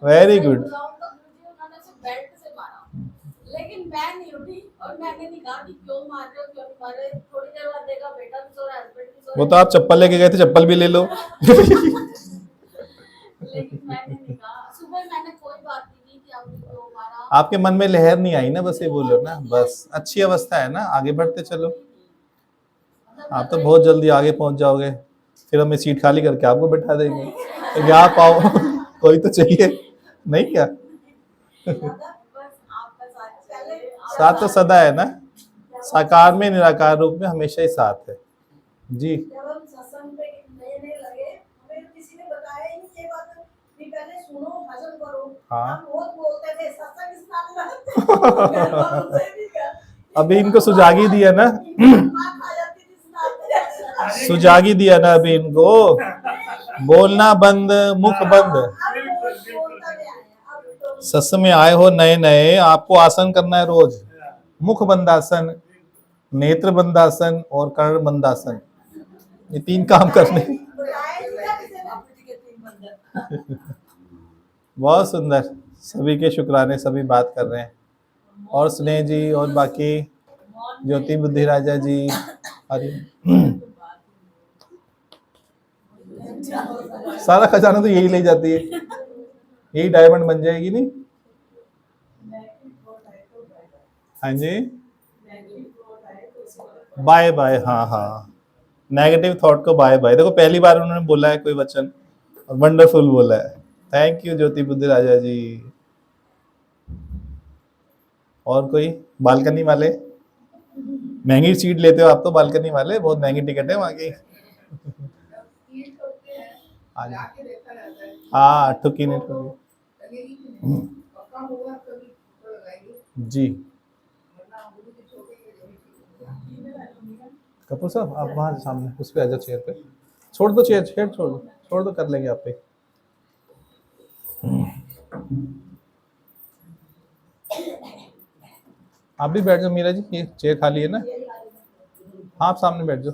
Very good. उन्होंने उसे बेल्ट से मारा, लेकिन मैं नहीं उठी और मैंने नहीं कहा कि क्यों मार रहे हो, क्यों नहीं मार रहे। थोड़ी देर बाद देखा बेटा भी सो रहा है, हस्बैंड भी सो वो रहा तो आप चप्पल लेके गए थे, चप्पल भी ले लो। है। लेकिन मैंने नहीं कहा। सुबह मैंने कोई बात नहीं की कि आपने क्यों मारा। आपके मन में लहर नहीं आई ना, बस ये बोलो ना। बस अच्छी अवस्था है ना, आगे बढ़ते चलो। आप तो बहुत जल्दी आगे पहुंच जाओगे। फिर हमें सीट खाली करके आपको बैठा देंगे, तो यहाँ पाओ। कोई तो चाहिए नहीं क्या? बस आपका साथ चले। साथ तो सदा है ना, साकार में निराकार रूप में हमेशा ही साथ है जी। जब हम सत्संग पे नए लगे, हमें किसी ने बताया ही नहीं ये बात कि पहले सुनो भजन करो। हाँ। हम बहुत बोलते थे सत्संग इस नाम में। अभी इनको सुजागी दिया ना, माँ खा जाती थी इस नाम में। सुजागी दिया ना अभी इनको। बोलना बंद, मुख बंद। बोलता भी आए हैं, अब तो सत्संग में आए हो नए नए, आपको आसन करना है रोज। मुख बंदासन, नेत्र बंदासन और कर्ण बंदासन, ये 3 काम करने। बताया ही नहीं था किसी ने। बापू जी के 3 बंदर। बहुत सुंदर, सभी के शुक्राने, सभी बात कर रहे हैं। और स्नेह जी और बाकी ज्योति बुद्धि राजा जी। अरे सारा खजाना तो यही ले जाती है, यही डायमंड बन जाएगी नहीं? हाँ जी, बाय बाय। हाँ हाँ, नेगेटिव थॉट को बाय बाय। देखो पहली बार उन्होंने बोला है कोई वचन, और वंडरफुल बोला है। थैंक यू ज्योति बुद्धि राजा जी। और कोई बालकनी वाले? महंगी सीट लेते हो आप तो, बालकनी वाले बहुत महंगी टिकट है वहाँ की। हाँ जी। हाँ, ठुकी नहीं ठुकी जी। कपूर साहब आप वहाँ सामने उस पे आ जाओ, चेयर पे छोड़ दो, चेयर चेयर छोड़ दो, कर लेंगे आप पे। आप भी बैठ जाओ मीरा जी, ये चेयर खाली है ना। हाँ आप सामने बैठ जाओ।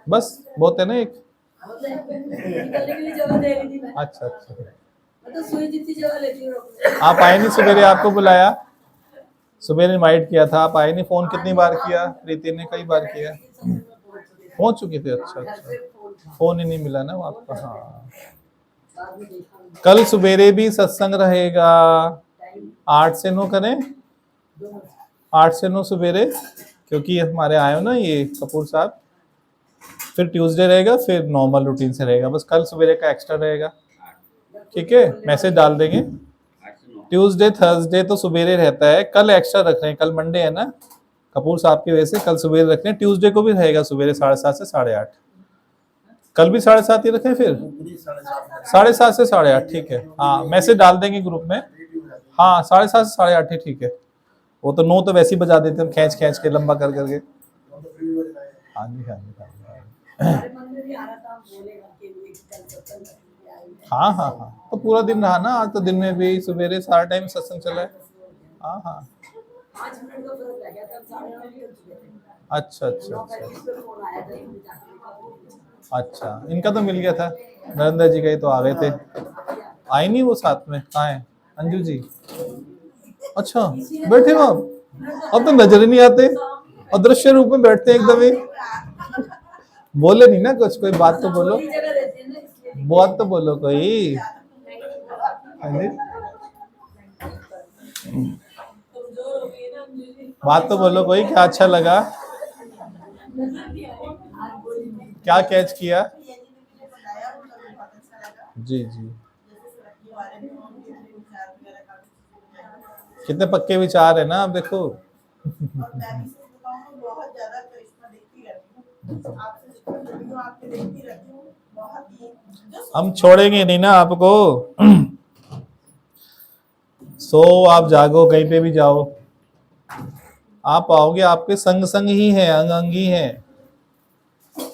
बस बहुत है ना एक। निकलने के लिए जगह दे रही थी मैं। अच्छा अच्छा, मैं तो सुई जितनी जगह लेती हूँ। आप आए नहीं सवेरे? आपको बुलाया सवेरे, इनवाइट किया था, आप आए नहीं। फोन कितनी बार किया? प्रीति ने कई बार किया। पहुंच चुके थे? अच्छा अच्छा, फोन ही नहीं मिला ना वो आपका। हाँ, कल सवेरे भी सत्संग रहेगा 8 से 9 करें, 8 से 9 सवेरे, क्योंकि हमारे आए हो ना ये कपूर साहब। फिर ट्यूसडे रहेगा, फिर नॉर्मल रूटीन से रहेगा। बस कल सवेरे का एक्स्ट्रा रहेगा, ठीक है? मैसेज डाल देंगे। 8 से 9 ट्यूसडे थर्सडे तो सवेरे रहता है, कल एक्स्ट्रा रख रहे हैं। कल मंडे है ना कपूर साहब की वजह से, कल सवेरे रख रहे हैं। ट्यूसडे को भी रहेगा सवेरे 7:30 से 8:30। कल भी 7:30 ही रखें, फिर 7:30 से 8:30, ठीक है? हाँ, मैसेज डाल देंगे ग्रुप में। हाँ, 7:30 से 8:30 ही ठीक है। वो तो 9 तो वैसे ही बजा देते हैं, खींच खींच के लंबा कर करके। हाँ जी हाँ जी हाँ जी। हमारे मन में भी आ रहा था बोलेगा कि ये कल सत्संग करके आएंगे। हाँ हाँ हाँ, तो पूरा दिन रहा ना आज, तो दिन में भी सवेरे सारा टाइम सत्संग चला है। हाँ हाँ, 5 मिनट का फर्क रह गया था, 9:30 निकल चुके थे। अच्छा अच्छा अच्छा 9:35 पे फोन आया था, इन्हें जाके अच्छा, इनका तो मिल गया था। नरेंद्र जी का ही तो आ गए थे। आए नहीं वो साथ में? कहाँ है अंजू जी? अच्छा, बैठे हो आप? अब तो नजर ही नहीं आते, अदृश्य रूप में बैठते हैं एकदम ही। बोले नहीं ना कुछ, कोई बात तो बोलो, पूरी जगह रहती है ना, इसलिए बात तो बोलो कोई। हाँ जी, कमजोर हो गई है ना अंजू जी। बात तो बोलो कोई, क्या अच्छा लगा, क्या कैच किया? जी जी। जैसे सड़की वाले भी होंगे, विचार वगैरह काफी चीजें हो जाएंगी। कितने पक्के विचार है ना, आप देखो। और मैं भी सच बताऊं तो बहुत ज्यादा करिश्मा देखती रहती हूँ आपसे, वीडियो आपके देखती रहती हूँ, बहुत ही जो हम सोचती छोड़ेंगे नहीं ना आपको। सो आप जागो, कहीं पे भी जाओ, आप आओगे, आपके संग संग ही है, अंग अंग ही है।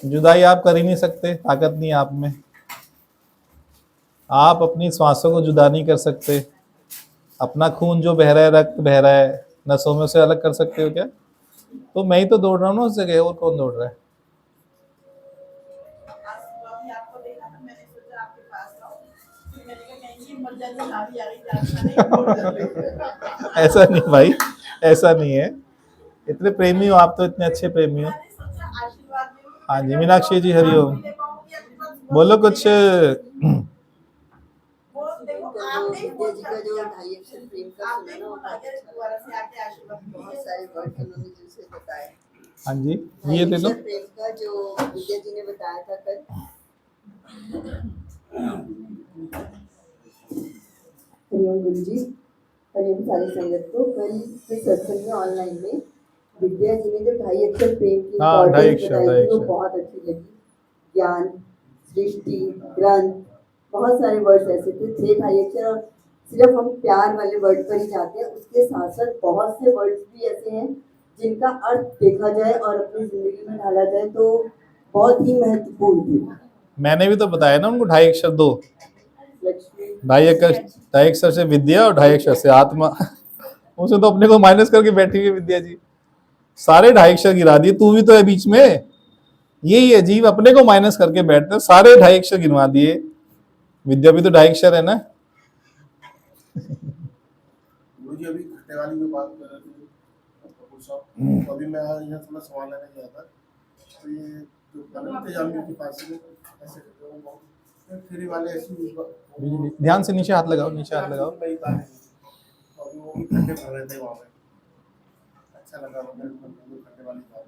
जुदाई आप कर ही नहीं सकते, ताकत नहीं आप में। आप अपनी श्वासों को जुदा नहीं कर सकते। अपना खून जो बह रहा है, रक्त बह रहा है, नसों में से अलग कर सकते हो क्या? तो मैं ही तो दौड़ रहा हूँ ना उस जगह, और कौन दौड़ रहा है? आज सुबह भी आपको देखा तो मैंने सोचा आपके पास आऊं, फिर मैंने कहा कहीं ये मर जाने हावी आ गई जान नहीं फोन कर ले। ऐसा नहीं भाई, ऐसा नहीं है। इतने प्रेमी हो आप, तो इतने अच्छे प्रेमी हो। मैंने सोचा आशीर्वाद ले लूं, हाँ जी, मैंने कहा मीनाक्षी जी, नाम हरिओम। भी ले पाऊंगी आपके पास, बोलो कुछ। वो देखो तो आपने ही विद्या फोन जी कर का जो दिया, 2.5 अक्षर प्रेम का आपने सुना ही ना, वो फोन आ बहुत गया अच्छा दोबारा लगा। से आके आशीर्वाद बहुत दिए। सारे वर्ड उन्होंने जिनसे बताए। हाँ जी, 2.5 ये ले लो। अक्षर प्रेम का जो विद्या जी ने बताया था कल, हरिओम गुरु जी, हरिओम सारी संगत को। कल के सत्संग में ऑनलाइन में विद्या जी ने जो 2.5 अक्षर प्रेम की हाँ, 2.5 इम्पोर्टेंस अक्षर, बताई 2.5 थी, वो अक्षर। बहुत अच्छी लगी। ज्ञान, सृष्टि, ग्रंथ, बहुत सारे वर्ड्स ऐसे थे 2.5 अक्षर। और सिर्फ हम प्यार वाले वर्ड पर ही जाते हैं, उसके साथ साथ बहुत से वर्ड्स भी ऐसे हैं जिनका अर्थ देखा जाए और अपनी जिंदगी में ढाला जाए तो बहुत ही महत्वपूर्ण थे। मैंने भी तो बताया ना उनको, 2.5 अक्षर दो। लक्ष्मी, 2.5 अक्षर से विद्या और 2.5 अक्षर से आत्मा। उसे तो अपने को माइनस करके बैठी हुई विद्या जी। सारे 2.5 अक्षर गिरा दिए, तू भी तो है बीच में। यही है जीव, अपने को माइनस करके बैठते हैं, सारे 2.5 अक्षर गिनवा दिए। विद्या भी तो 2.5 अक्षर है ना। मुझे अभी खट्टे वाली जो बात कर रहे थे कपूर साहब, तो अभी मैं यहाँ थोड़ा सामान लेने गया था, तो ये जो कलर थे जानवी के पास में ऐसे करते हैं, वो बहुत फेरी वाले ऐसी ध्यान से नीचे हाथ लगाओ, नीचे हाथ लगाओ। नहीं था, तो अभी वो भी खट्टे भर रहे थे वहाँ पे। अच्छा लगा मुझे खट्टे वाली बात।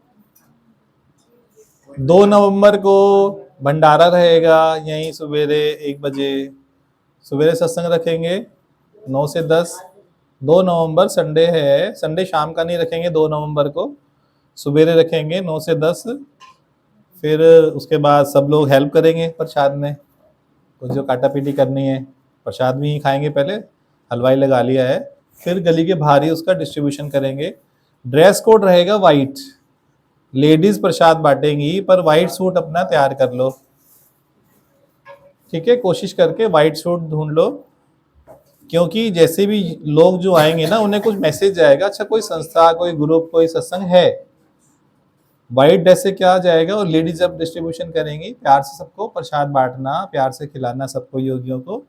2 नवंबर को भंडारा रहेगा, यहीं सवेरे 1 बजे सवेरे सत्संग रखेंगे 9 से 10। 2 नवंबर संडे है, संडे शाम का नहीं रखेंगे, 2 नवंबर को सवेरे रखेंगे 9 से 10। फिर उसके बाद सब लोग हेल्प करेंगे प्रसाद में, कुछ जो काटा पीटी करनी है, प्रसाद भी खाएंगे। पहले हलवाई लगा लिया है, फिर गली के बाहर ही उसका डिस्ट्रीब्यूशन करेंगे। ड्रेस कोड रहेगा वाइट, लेडीज प्रसाद बांटेंगी, पर वाइट सूट अपना तैयार कर लो, ठीक है? कोशिश करके वाइट सूट ढूंढ लो, क्योंकि जैसे भी लोग जो आएंगे ना, उन्हें कुछ मैसेज जाएगा, अच्छा कोई संस्था, कोई ग्रुप, कोई सत्संग है। वाइट ड्रेस से क्या जाएगा, और लेडीज जब डिस्ट्रीब्यूशन करेंगी, प्यार से सबको प्रसाद बांटना, प्यार से खिलाना सबको, योगियों को।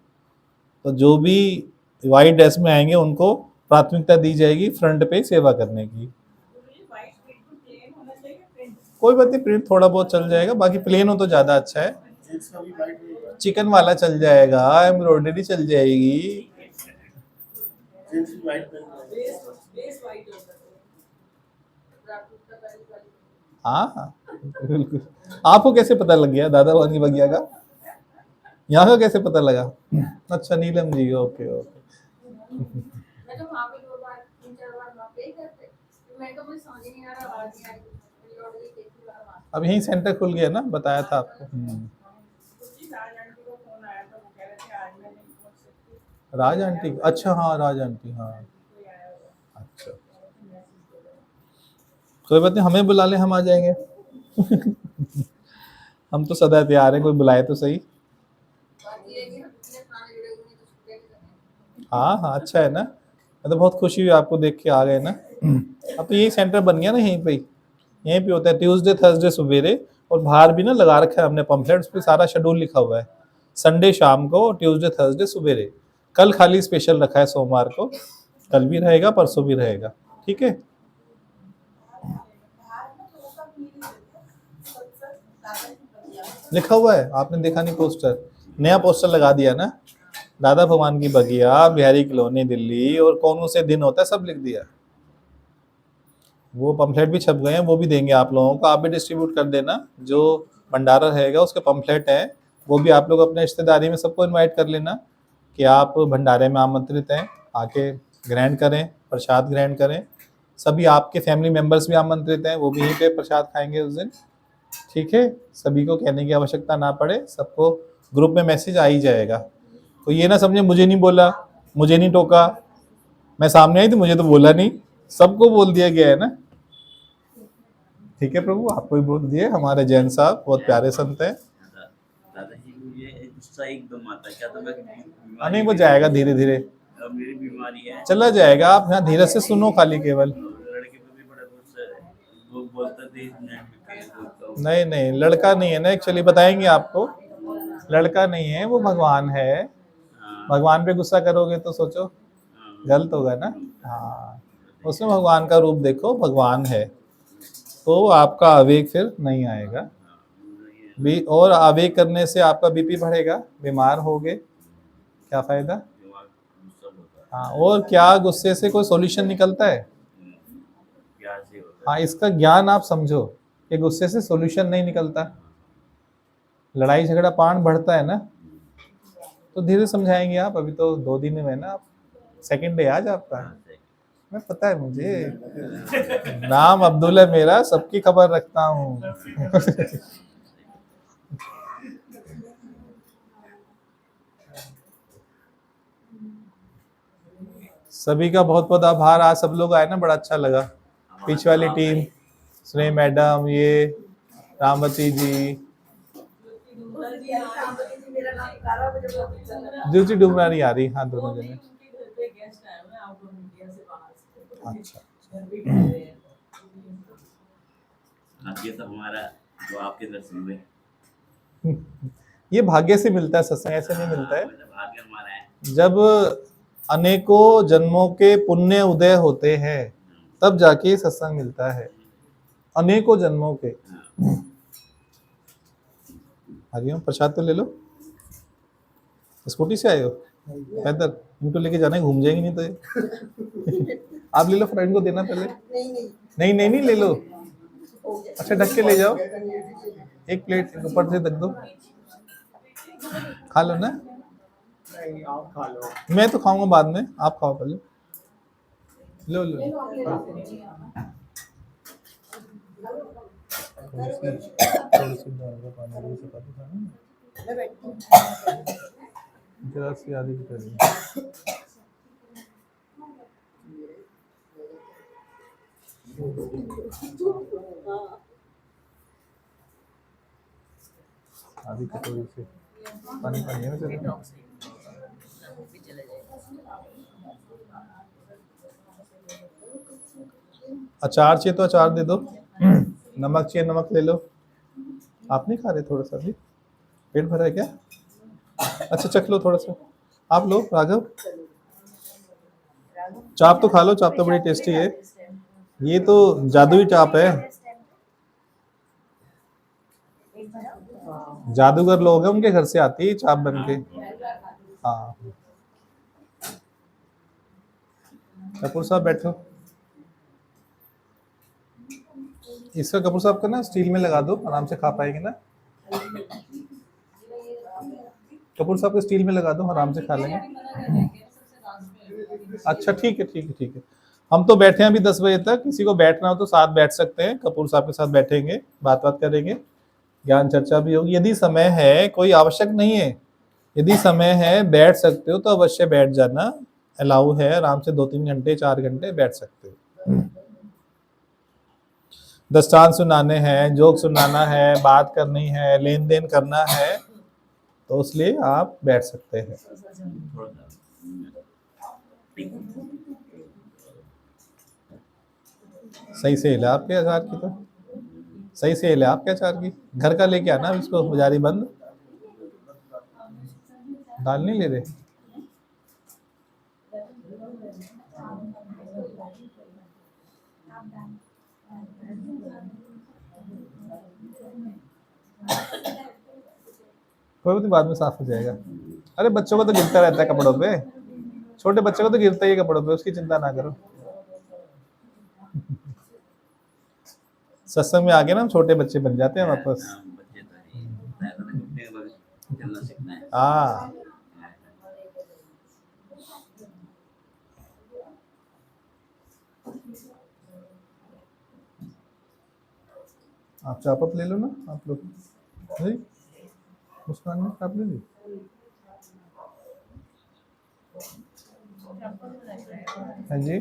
तो जो भी वाइट ड्रेस में आएंगे उनको प्राथमिकता दी जाएगी फ्रंट पे सेवा करने की। व्हाइट बिल्कुल प्लेन होना चाहिए, प्रिंट कोई बात नहीं, प्रिंट थोड़ा बहुत चल जाएगा, बाकी प्लेन हो तो ज़्यादा अच्छा है। जीन्स का भी वाइट रहेगा, चिकन वाला चल जाएगा, एम्ब्रॉयडरी चल जाएगी। जीन्स भी वाइट पहन बेस वाइट होता है। हाँ बिल्कुल। आपको कैसे पता लग गया दादा भवानी बगिया का? यहाँ का कैसे पता लगा? अच्छा, नीलम जी, ओके ओके। मैं तो वहाँ पे 2 बार 3-4 बार वहाँ पे ही करते, तो मैं तो मुझे समझ ही नहीं आ रहा, आवाज नहीं आ रही, लौट गई देखी बार वहाँ। अब यहीं सेंटर खुल गया ना, बताया था आपको। जी राज आंटी को फोन आया था, वो कह रहे थे आज मैं नहीं पहुंच सकती, राज आंटी, अच्छा हाँ, राज आंटी, हाँ कोई आया होगा, अच्छा। मैसेज दे रहे हैं। कोई बात नहीं, हमें बुला ले, हम आ जाएंगे। हम तो सदा तैयार हैं, कोई बुलाए तो सही। बात ये है कि हम इतने पुराने जुड़े हुए हैं तो छुट्टियाँ भी करते हैं। हाँ हाँ, अच्छा है ना। मैं तो बहुत खुशी हुई आपको देख के, आ गए ना। अब तो यही सेंटर बन गया ना, यहीं पे ही, यहीं पे होता है ट्यूसडे थर्सडे सवेरे। और बाहर भी ना लगा रखा है हमने पम्फलेट, उस पर सारा शेड्यूल लिखा हुआ है। संडे शाम को, ट्यूसडे थर्सडे सवेरे। कल खाली स्पेशल रखा है सोमवार को, कल भी रहेगा, परसों भी रहेगा, ठीक है? बाहर में थोड़ा सा फील देते हैं, सत्संग दादा की बगिया में। लिखा हुआ है, आपने देखा नहीं पोस्टर? नया पोस्टर लगा दिया ना, दादा भगवान की बगिया, बिहारी कॉलोनी, दिल्ली, और कौन से दिन होता है सब लिख दिया। वो पम्फलेट भी छप गए हैं, वो भी देंगे आप लोगों को, आप भी डिस्ट्रीब्यूट कर देना। जो भंडारा रहेगा उसके पम्फलेट हैं, वो भी आप लोग अपने रिश्तेदारी में सबको इनवाइट कर लेना कि आप भंडारे में आमंत्रित हैं, आके ग्रहण करें, प्रसाद ग्रहण करें। सभी आपके फैमिली मेंबर्स भी आमंत्रित हैं, वो भी यहीं पे प्रसाद खाएंगे उस दिन। ठीक है, सभी को कहने की आवश्यकता ना पड़े, सबको ग्रुप में मैसेज आ ही जाएगा। तो ये ना समझे मुझे नहीं बोला, मुझे नहीं टोका, मैं सामने आई तो मुझे तो बोला नहीं, सबको बोल दिया गया है ना। ठीक है प्रभु, आपको भी बोल दिए, हमारे जैन साहब बहुत प्यारे संत हैं। दादाजी मुझे गुस्सा एकदम आता है, क्या तो मैं नहीं, वो जाएगा धीरे धीरे, अब मेरी बीमारी है, चला जाएगा। आप यहाँ धीरे से सुनो खाली केवल। लड़के पे भी बड़ा गुस्सा है, वो बोलता थे नेट पे बोलता हूँ। नहीं नहीं, लड़का नहीं है ना, एक्चुअली बताएंगे आपको, लड़का नहीं है, वो भगवान है। हाँ, भगवान पे गुस्सा करोगे तो सोचो हाँ, गलत होगा ना। हाँ, उसमें भगवान का रूप देखो, भगवान है, तो आपका आवेग फिर नहीं आएगा भी, और आवेग करने से आपका बीपी बढ़ेगा, बीमार होगे, क्या फायदा। दिमाग गुस्सा होता है, हाँ, और क्या गुस्से से कोई सॉल्यूशन निकलता है? प्यार से होता हाँ, इसका ज्ञान आप समझो कि गुस्से से सॉल्यूशन नहीं निकलता, लड़ाई झगड़ा पान बढ़ता है ना। तो धीरे समझाएंगे आप, अभी तो 2 दिन में ना, आप सेकंड डे आज आपका, है। मैं पता है मुझे, नाम अब्दुल है मेरा, सबकी खबर रखता हूँ। सभी का बहुत बहुत आभार, आज सब लोग आए ना, बड़ा अच्छा लगा। पीछे वाली टीम, स्नेह मैडम, ये रामवती जी, ज्योति डुमरा नहीं आ रही। हाँ, दोनों जने। अच्छा, ये तो हमारा जो आपके दर्शन हुए, ये भाग्य से मिलता है सत्संग, ऐसे नहीं मिलता है। भाग्य हमारा है। जब अनेकों जन्मों के पुण्य उदय होते हैं तब जाके सत्संग मिलता है, अनेकों जन्मों के। हरिओम, प्रसाद तो ले लो। स्कूटी से आए हो? पैदल? इनको लेके जाना है, घूम जाएंगे नहीं तो ये। आप ले लो, फ्रेंड को देना पहले। नहीं नहीं नहीं, ले लो। अच्छा, ढक के ले जाओ, एक प्लेट ऊपर से ढक दो, खा लो ना। नहीं, आप खा लो। मैं तो खाऊंगा बाद में, आप खाओ पहले। लो लो, थोड़ी सी दाल का पानी से काफी खाना, जरा सी आधी की तरह। आधी कटोरी से पानी पानी है ना। अचार चाहिए तो अचार दे दो, नमक चाहिए नमक ले लो। आप नहीं खा रहे? थोड़ा सा भी पेट भरा है क्या? अच्छा, चख लो थोड़ा सा, आप लो राघव। चाप तो खा लो, चाप तो बड़ी टेस्टी है, ये तो जादुई चाप है, जादूगर लोग हैं, उनके घर से आती है चाप बन के। हाँ, कपूर साहब बैठो। इसका कपूर साहब का ना स्टील में लगा दो, आराम से खा पाएंगे ना। कपूर साहब को स्टील में लगा दो, आराम से खा लेंगे। अच्छा, ठीक है ठीक है ठीक है। हम तो बैठे हैं अभी 10 बजे तक, किसी को बैठना हो तो साथ बैठ सकते हैं, कपूर साहब के साथ बैठेंगे, बात करेंगे, ज्ञान चर्चा भी होगी। यदि समय है, कोई आवश्यक नहीं है, यदि समय है बैठ सकते हो तो अवश्य बैठ जाना, अलाउ है, आराम से 2-3 घंटे 4 घंटे बैठ सकते हो। दस्तान सुनाने हैं, जोक सुनाना है, बात करनी है, लेन देन करना है, तो इसलिए आप बैठ सकते हैं। सही से हिला आपके अचार की, तो सही से हिला आपके अचार की। घर का लेके आना इसको, बाजारी बंद, दाल नहीं ले रहे। कोई भी बाद में साफ हो जाएगा। अरे बच्चों का तो गिरता रहता है कपड़ों पे, छोटे बच्चों का तो गिरता ही है कपड़ों पे, उसकी चिंता ना करो। सत्संग में आगे ना हम छोटे बच्चे बन जाते हैं वापस। चलना सीखना है। हाँ, आप चापत ले लो ना आप लोग। नहीं, मुस्कान ने आप ले ली। हाँ जी,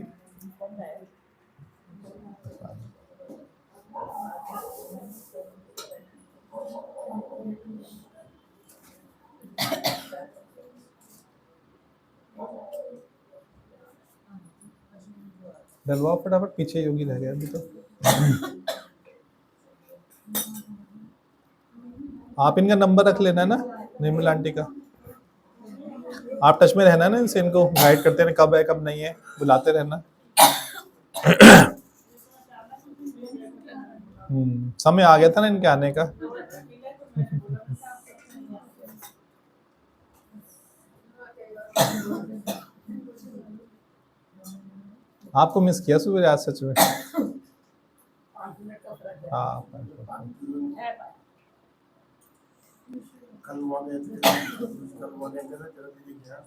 डलवाओ फटाफट, पीछे योगी रह गया अभी तो। आप इनका नंबर रख लेना ना, निर्मल आंटी का। आप टच में रहना ना इनसे, इनको गाइड करते रहना कब है कब नहीं है, बुलाते रहना। समय आ गया था ना इनके आने का। आपको मिस किया सुबह आज सच में। हाँ, कल मॉर्निंग का जरा भी गया,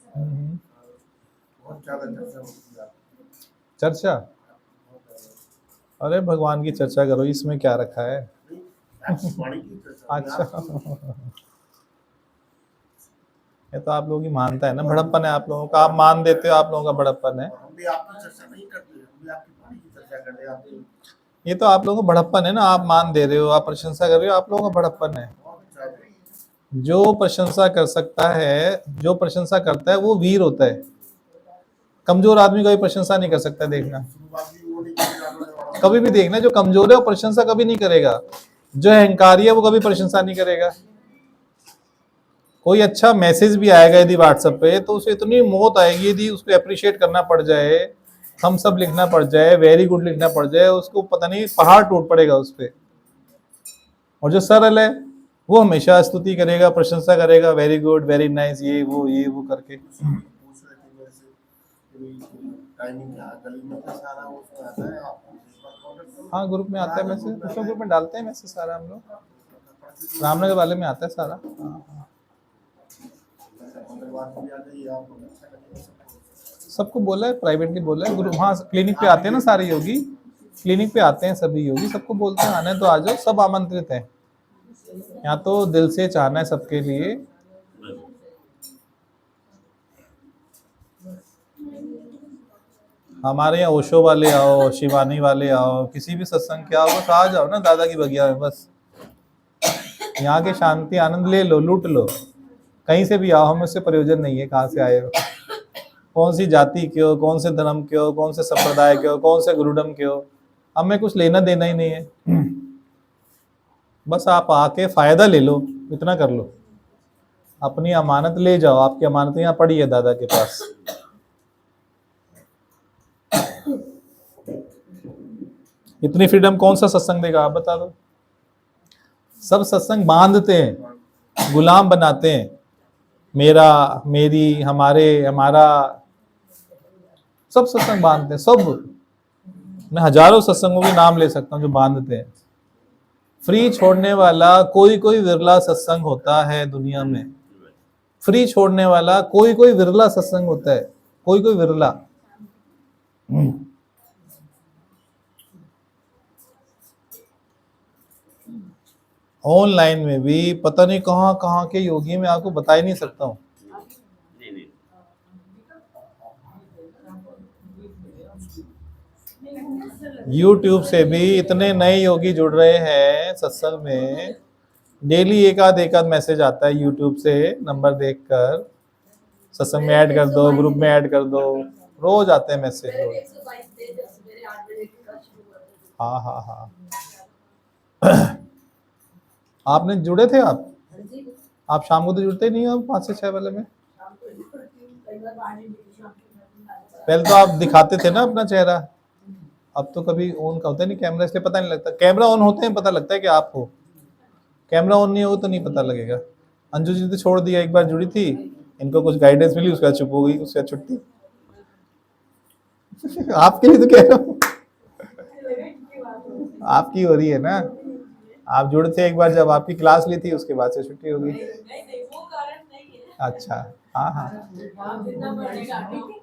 बहुत ज़्यादा चर्चा होती है। चर्चा, अरे भगवान की चर्चा करो, इसमें क्या रखा है। वाणी की चर्चा। अच्छा, ये तो आप लोगों की मानता है ना, बड़प्पन है आप लोगों का, आप मान देते हो, आप लोगों का बड़प्पन है। हम भी आपकी चर्चा नहीं करते, हम भी आपकी वाणी की चर्चा कर रहे हैं। आपकी ये तो आप लोगों का बड़प्पन है ना, आप मान दे रहे हो, आप प्रशंसा कर रहे हो, आप लोगों का बड़प्पन है। बहुत ज़्यादा जो प्रशंसा कर सकता है, जो प्रशंसा करता है वो वीर होता है। कमजोर आदमी कोई प्रशंसा नहीं कर सकता, देखना शुरुआत भी वो नहीं की, कभी भी देखना, जो कमजोर है वो प्रशंसा कभी नहीं करेगा, जो अहंकारी है वो कभी प्रशंसा नहीं करेगा। कोई अच्छा मैसेज भी आएगा यदि व्हाट्सएप पे, तो उसे इतनी मौत आएगी यदि उसको अप्रिशिएट करना पड़ जाए, हम सब लिखना पड़ जाए, वेरी गुड लिखना पड़ जाए, उसको पता नहीं पहाड़ टूट पड़ेगा उस पे। और जो सरल है वो हमेशा स्तुति करेगा, प्रशंसा करेगा, वेरी गुड, वेरी नाइस, ये वो करके। पूछ रहे थे मेरे से कि टाइमिंग क्या है, गली में का सारा उसमें आता है। आप इस बार कॉन्टेक्ट करो। हाँ, ग्रुप में आता है मैसेज, उसमें ग्रुप में डालते हैं मैसेज सारा हम लोग, रामनगर वाले में आता है सारा। बात भी आ गई, आपको अच्छा लगेगा सबको। सबको बोला है, प्राइवेटली बोला है ग्रुप। हाँ, क्लिनिक पे आते हैं ना सारे योगी, क्लिनिक पे आते हैं सभी योगी, सबको बोलते हैं आना है तो आ जाओ, सब आमंत्रित हैं। यहाँ तो दिल से चाहना है सबके लिए। हमारे यहाँ ओशो वाले आओ, शिवानी वाले आओ, किसी भी सत्संग के आओ, बस आ जाओ ना दादा की बगिया में, बस यहाँ के शांति आनंद ले लो, लूट लो। कहीं से भी आओ, हमें उससे प्रयोजन नहीं है कहाँ से आए हो, कौन सी जाति के हो, कौन से धर्म के हो, कौन से संप्रदाय के हो, कौन से गुरुडम के हो, हमें कुछ लेना देना ही नहीं है। बस आप आके फायदा ले लो, इतना कर लो, अपनी अमानत ले जाओ, आपकी अमानत यहाँ पड़ी है दादा के पास। इतनी फ्रीडम कौन सा सत्संग देगा, आप बता दो। सब सत्संग बांधते हैं, गुलाम बनाते हैं, मेरा, मेरी, हमारे, हमारा, सब सत्संग बांधते हैं सब। मैं हजारों सत्संगों के नाम ले सकता हूँ जो बांधते हैं। फ्री छोड़ने वाला कोई कोई विरला सत्संग होता है दुनिया में, फ्री छोड़ने वाला कोई कोई विरला सत्संग होता है, कोई कोई विरला। ऑनलाइन में भी पता नहीं कहाँ कहाँ के योगी, मैं आपको बता ही नहीं सकता हूँ। नहीं नहीं YouTube से भी इतने नए योगी जुड़ रहे हैं सत्संग में, डेली एक आध मैसेज आता है YouTube से, नंबर देखकर सत्संग में ऐड कर दो, ग्रुप में ऐड कर दो, रोज आते हैं मैसेज रोज। 122 दिन जब सवेरे 8 बजे की क्लास शुरू कर दी। हाँ हाँ हाँ। आपने जुड़े थे आप? हाँ जी, आप शाम को तो जुड़ते ही नहीं हो 5 से 6 वाले में। शाम को ही करती हूँ, कई बार बाहर नहीं निकली, शाम को मैं भी पहले तो आप दिखाते थे ना अपना चेहरा, अब तो कभी ऑन का होता है नहीं कैमरा, इसलिए पता नहीं लगता। कैमरा ऑन होते हैं पता लगता है कि आप हो, कैमरा ऑन नहीं हो तो नहीं पता लगेगा। अंजू जी तो छोड़ दिया, एक बार जुड़ी थी, इनको कुछ गाइडेंस मिली, उसके बाद चुप हो गई, उसके बाद छुट्टी। आपके लिए तो कह रहा हूँ, आपकी हो रही है ना। आप जुड़े थे एक बार जब आपकी क्लास ली थी, उसके बाद से छुट्टी हो गई। नहीं नहीं, वो कारण अच्छा, हाँ हाँ आप जितना बढ़ेगा, ठीक है?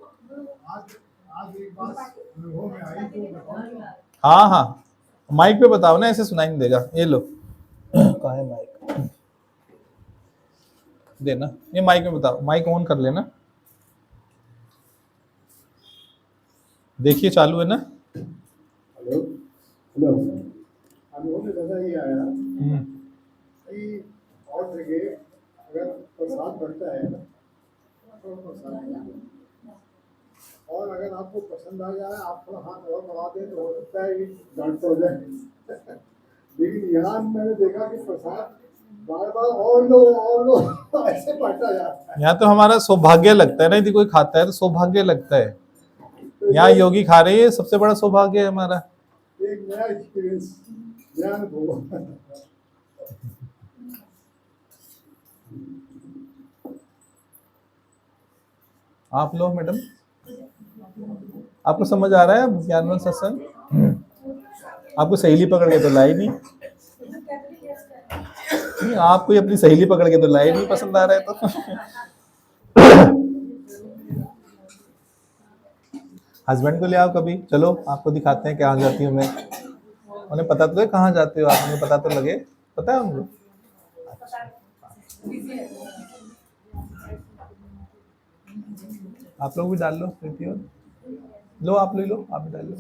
आज एक बात अनुभव में आई तो बताऊं। हाँ हाँ, माइक पे बताओ ना, ऐसे सुनाई नहीं देगा। ये लो, कहाँ है माइक, देना। ये माइक में बताओ, माइक ऑन कर लेना। देखिए चालू है ना। हेलो हेलो, अनुभव में ज़्यादा ये आया कि और जगह अगर प्रसाद बढ़ता है तो प्रसाद, और अगर आपको पसंद आ जाए, आप थोड़ा हाथ और बढ़ा दें तो हो सकता है कि डांट हो जाए। लेकिन यहाँ मैंने देखा कि प्रसाद बार बार और लो ऐसे बढ़ता जाता है। यहाँ तो हमारा सौभाग्य लगता है ना, यदि कोई खाता है तो सौभाग्य लगता है। यहाँ योगी खा रहे हैं, सबसे बड़ा सौभाग्य है हमारा। एक नया एक्सपीरियंस, नया अनुभव। आप लोग मैडम, आपको समझ आ रहा है ज्ञानवंत सत्संग? आपको सहेली पकड़ के तो लाई नहीं, आपको अपनी सहेली पकड़ के तो लाई नहीं, पसंद आ रहा है तो। हस्बैंड को ले आओ कभी, चलो आपको दिखाते हैं कहाँ जाती हूँ मैं। उन्हें पता तो है कहाँ जाते हो आप, उन्हें पता तो लगे, पता है उनको। आप लोग भी डाल लो प्रीति, और लो आप ले लो, आप भी डाल लो,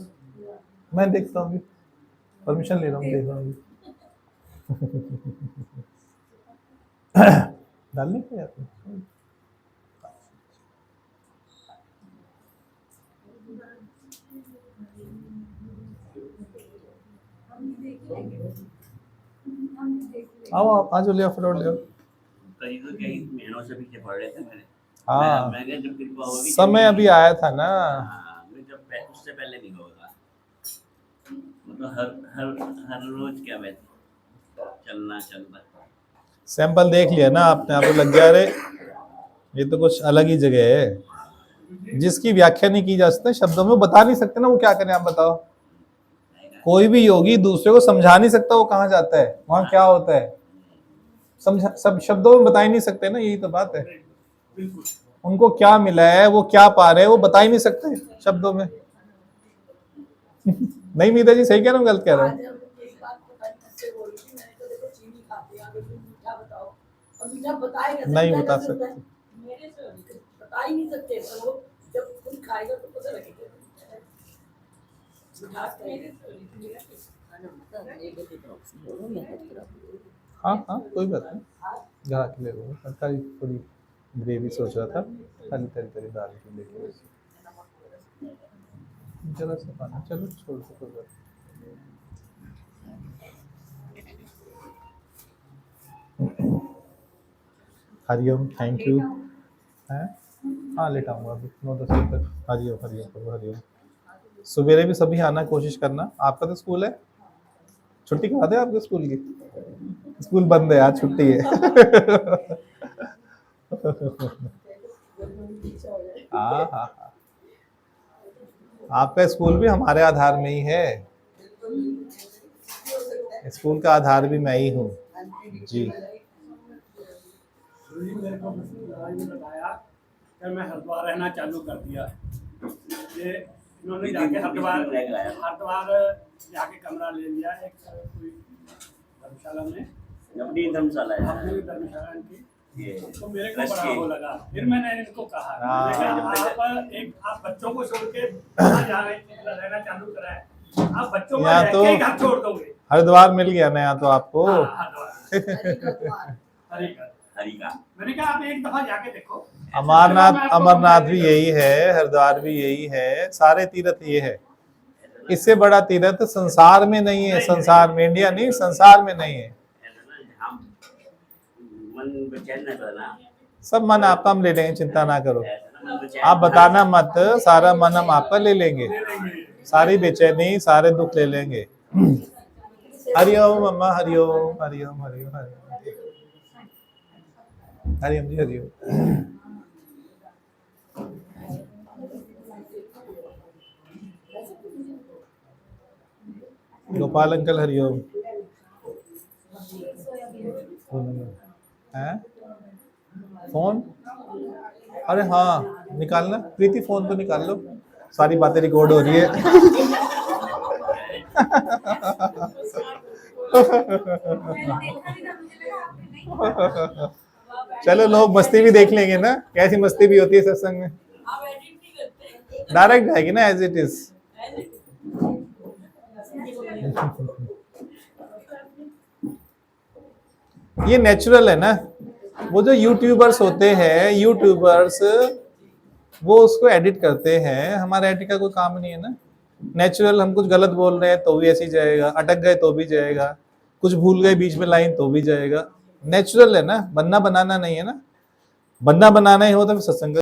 मैं देखता हूँ, परमिशन ले रहा हूँ, देख रहा हूँ। डालने को यार, आओ आप, आज ले आओ, फटाफट ले आओ। कहीं तो कहीं महीनों से पीछे पड़ रहे थे मेरे। हाँ, मैं कहा जब कृपा होगी समय अभी आया था ना। हाँ, मैं जब उससे पहले नहीं होगा, मतलब हर हर हर रोज क्या मैं चलना चलना। सैंपल देख लिया ना आपने, आपको लग गया रे ये तो कुछ अलग ही जगह है, जिसकी व्याख्या नहीं की जा सकती शब्दों में, वो बता नहीं सकते ना वो क्या करें। आप बताओ, कोई भी योगी दूसरे को समझा नहीं सकता वो कहाँ जाता है, वहां क्या होता है, समझा सब शब्दों में बता ही नहीं सकते ना, यही तो बात है। उनको क्या मिला है, वो क्या पा रहे हैं, वो बता ही नहीं सकते शब्दों में। नहीं मीता जी, सही कह रहा हूँ, गलत कह रहा आज हूँ? हम एक बात पता नहीं किससे बोल रही थी, मैंने तो देखो चीनी खाती है, अगर तुम मीठा बताओ, और मीठा बताए कैसे, नहीं मीठा बता कैसे होता है? सकते। मेरे से बता ही नहीं सकते, पर वो जब खुद खाएगा तो पता लगेगा। मिठास का मेरे से मेरा हाँ हाँ, कोई बात नहीं, घर आके ले लो। खाली थोड़ी ग्रेवी सोच रहा था, खाली तरी तरी दाल की लेके जरा सा पाना, चलो छोड़ दो, कोई बात नहीं। Hariom, thank you. हैं? हाँ लेट आऊँगा अभी 9-10 बजे तक। हरिओम हरिओम प्रभु हरिओम। सवेरे भी सभी आना कोशिश करना। आपका तो स्कूल है, छुट्टी करा दे आपके स्कूल की? स्कूल बंद है आज, छुट्टी है। हाँ हाँ हाँ, आपका स्कूल भी हमारे आधार में ही है, स्कूल का आधार भी मैं ही हूँ जी। मेरे को भाई ने बताया कि मैं हरिद्वार रहना चालू कर दिया। ये इन्होंने जाके हरिद्वार जाके कमरा ले लिया एक कोई धर्मशाला में, अपनी धर्मशाला है अपनी धर्मशाला की। ये तो मेरे को बड़ा वो लगा, फिर मैंने इनको कहा आप बच्चों को छोड़ के रहना चालू करा है, आप बच्चों को यहाँ तो घर छोड़ दोगे। हरिद्वार मिल गया ना यहाँ तो आपको। हरि का मैंने कहा आप एक दफा जाके देखो। अमरनाथ, अमरनाथ भी यही है, हरिद्वार भी यही है, सारे तीर्थ ये है। इससे बड़ा तीर्थ संसार में नहीं है, संसार में, इंडिया नहीं, संसार में नहीं है। हम मन बेचैन न करना, सब मन आपका हम ले लेंगे, चिंता ना करो। मन बेचैन आप बताना मत, सारा मन हम आपका ले लेंगे, सारी बेचैनी सारे दुख ले लेंगे। हरिओम अम्मा, हरिओम हरिओम हरिओम हरिओम हरिओम जी, हरिओम। गोपाल अंकल हरिओम। हैं? फोन अरे हाँ निकालना, प्रीति फोन तो निकाल लो, सारी बातें रिकॉर्ड हो रही है। चलो लोग मस्ती भी देख लेंगे ना, कैसी मस्ती भी होती है सत्संग में, आप एडिट नहीं करते डायरेक्ट जाएगी ना एज इट इज। ये नेचुरल है ना, वो जो यूट्यूबर्स होते हैं, यूट्यूबर्स वो उसको एडिट करते हैं, हमारा एडिट का कोई काम नहीं है ना। नेचुरल, हम कुछ गलत बोल रहे हैं तो भी ऐसे ही जाएगा, अटक गए तो भी जाएगा, कुछ भूल गए बीच में लाइन तो भी जाएगा। नेचुरल है ना, बनना बनाना नहीं है ना। बनना बनाना ही हो तो फिर सत्संग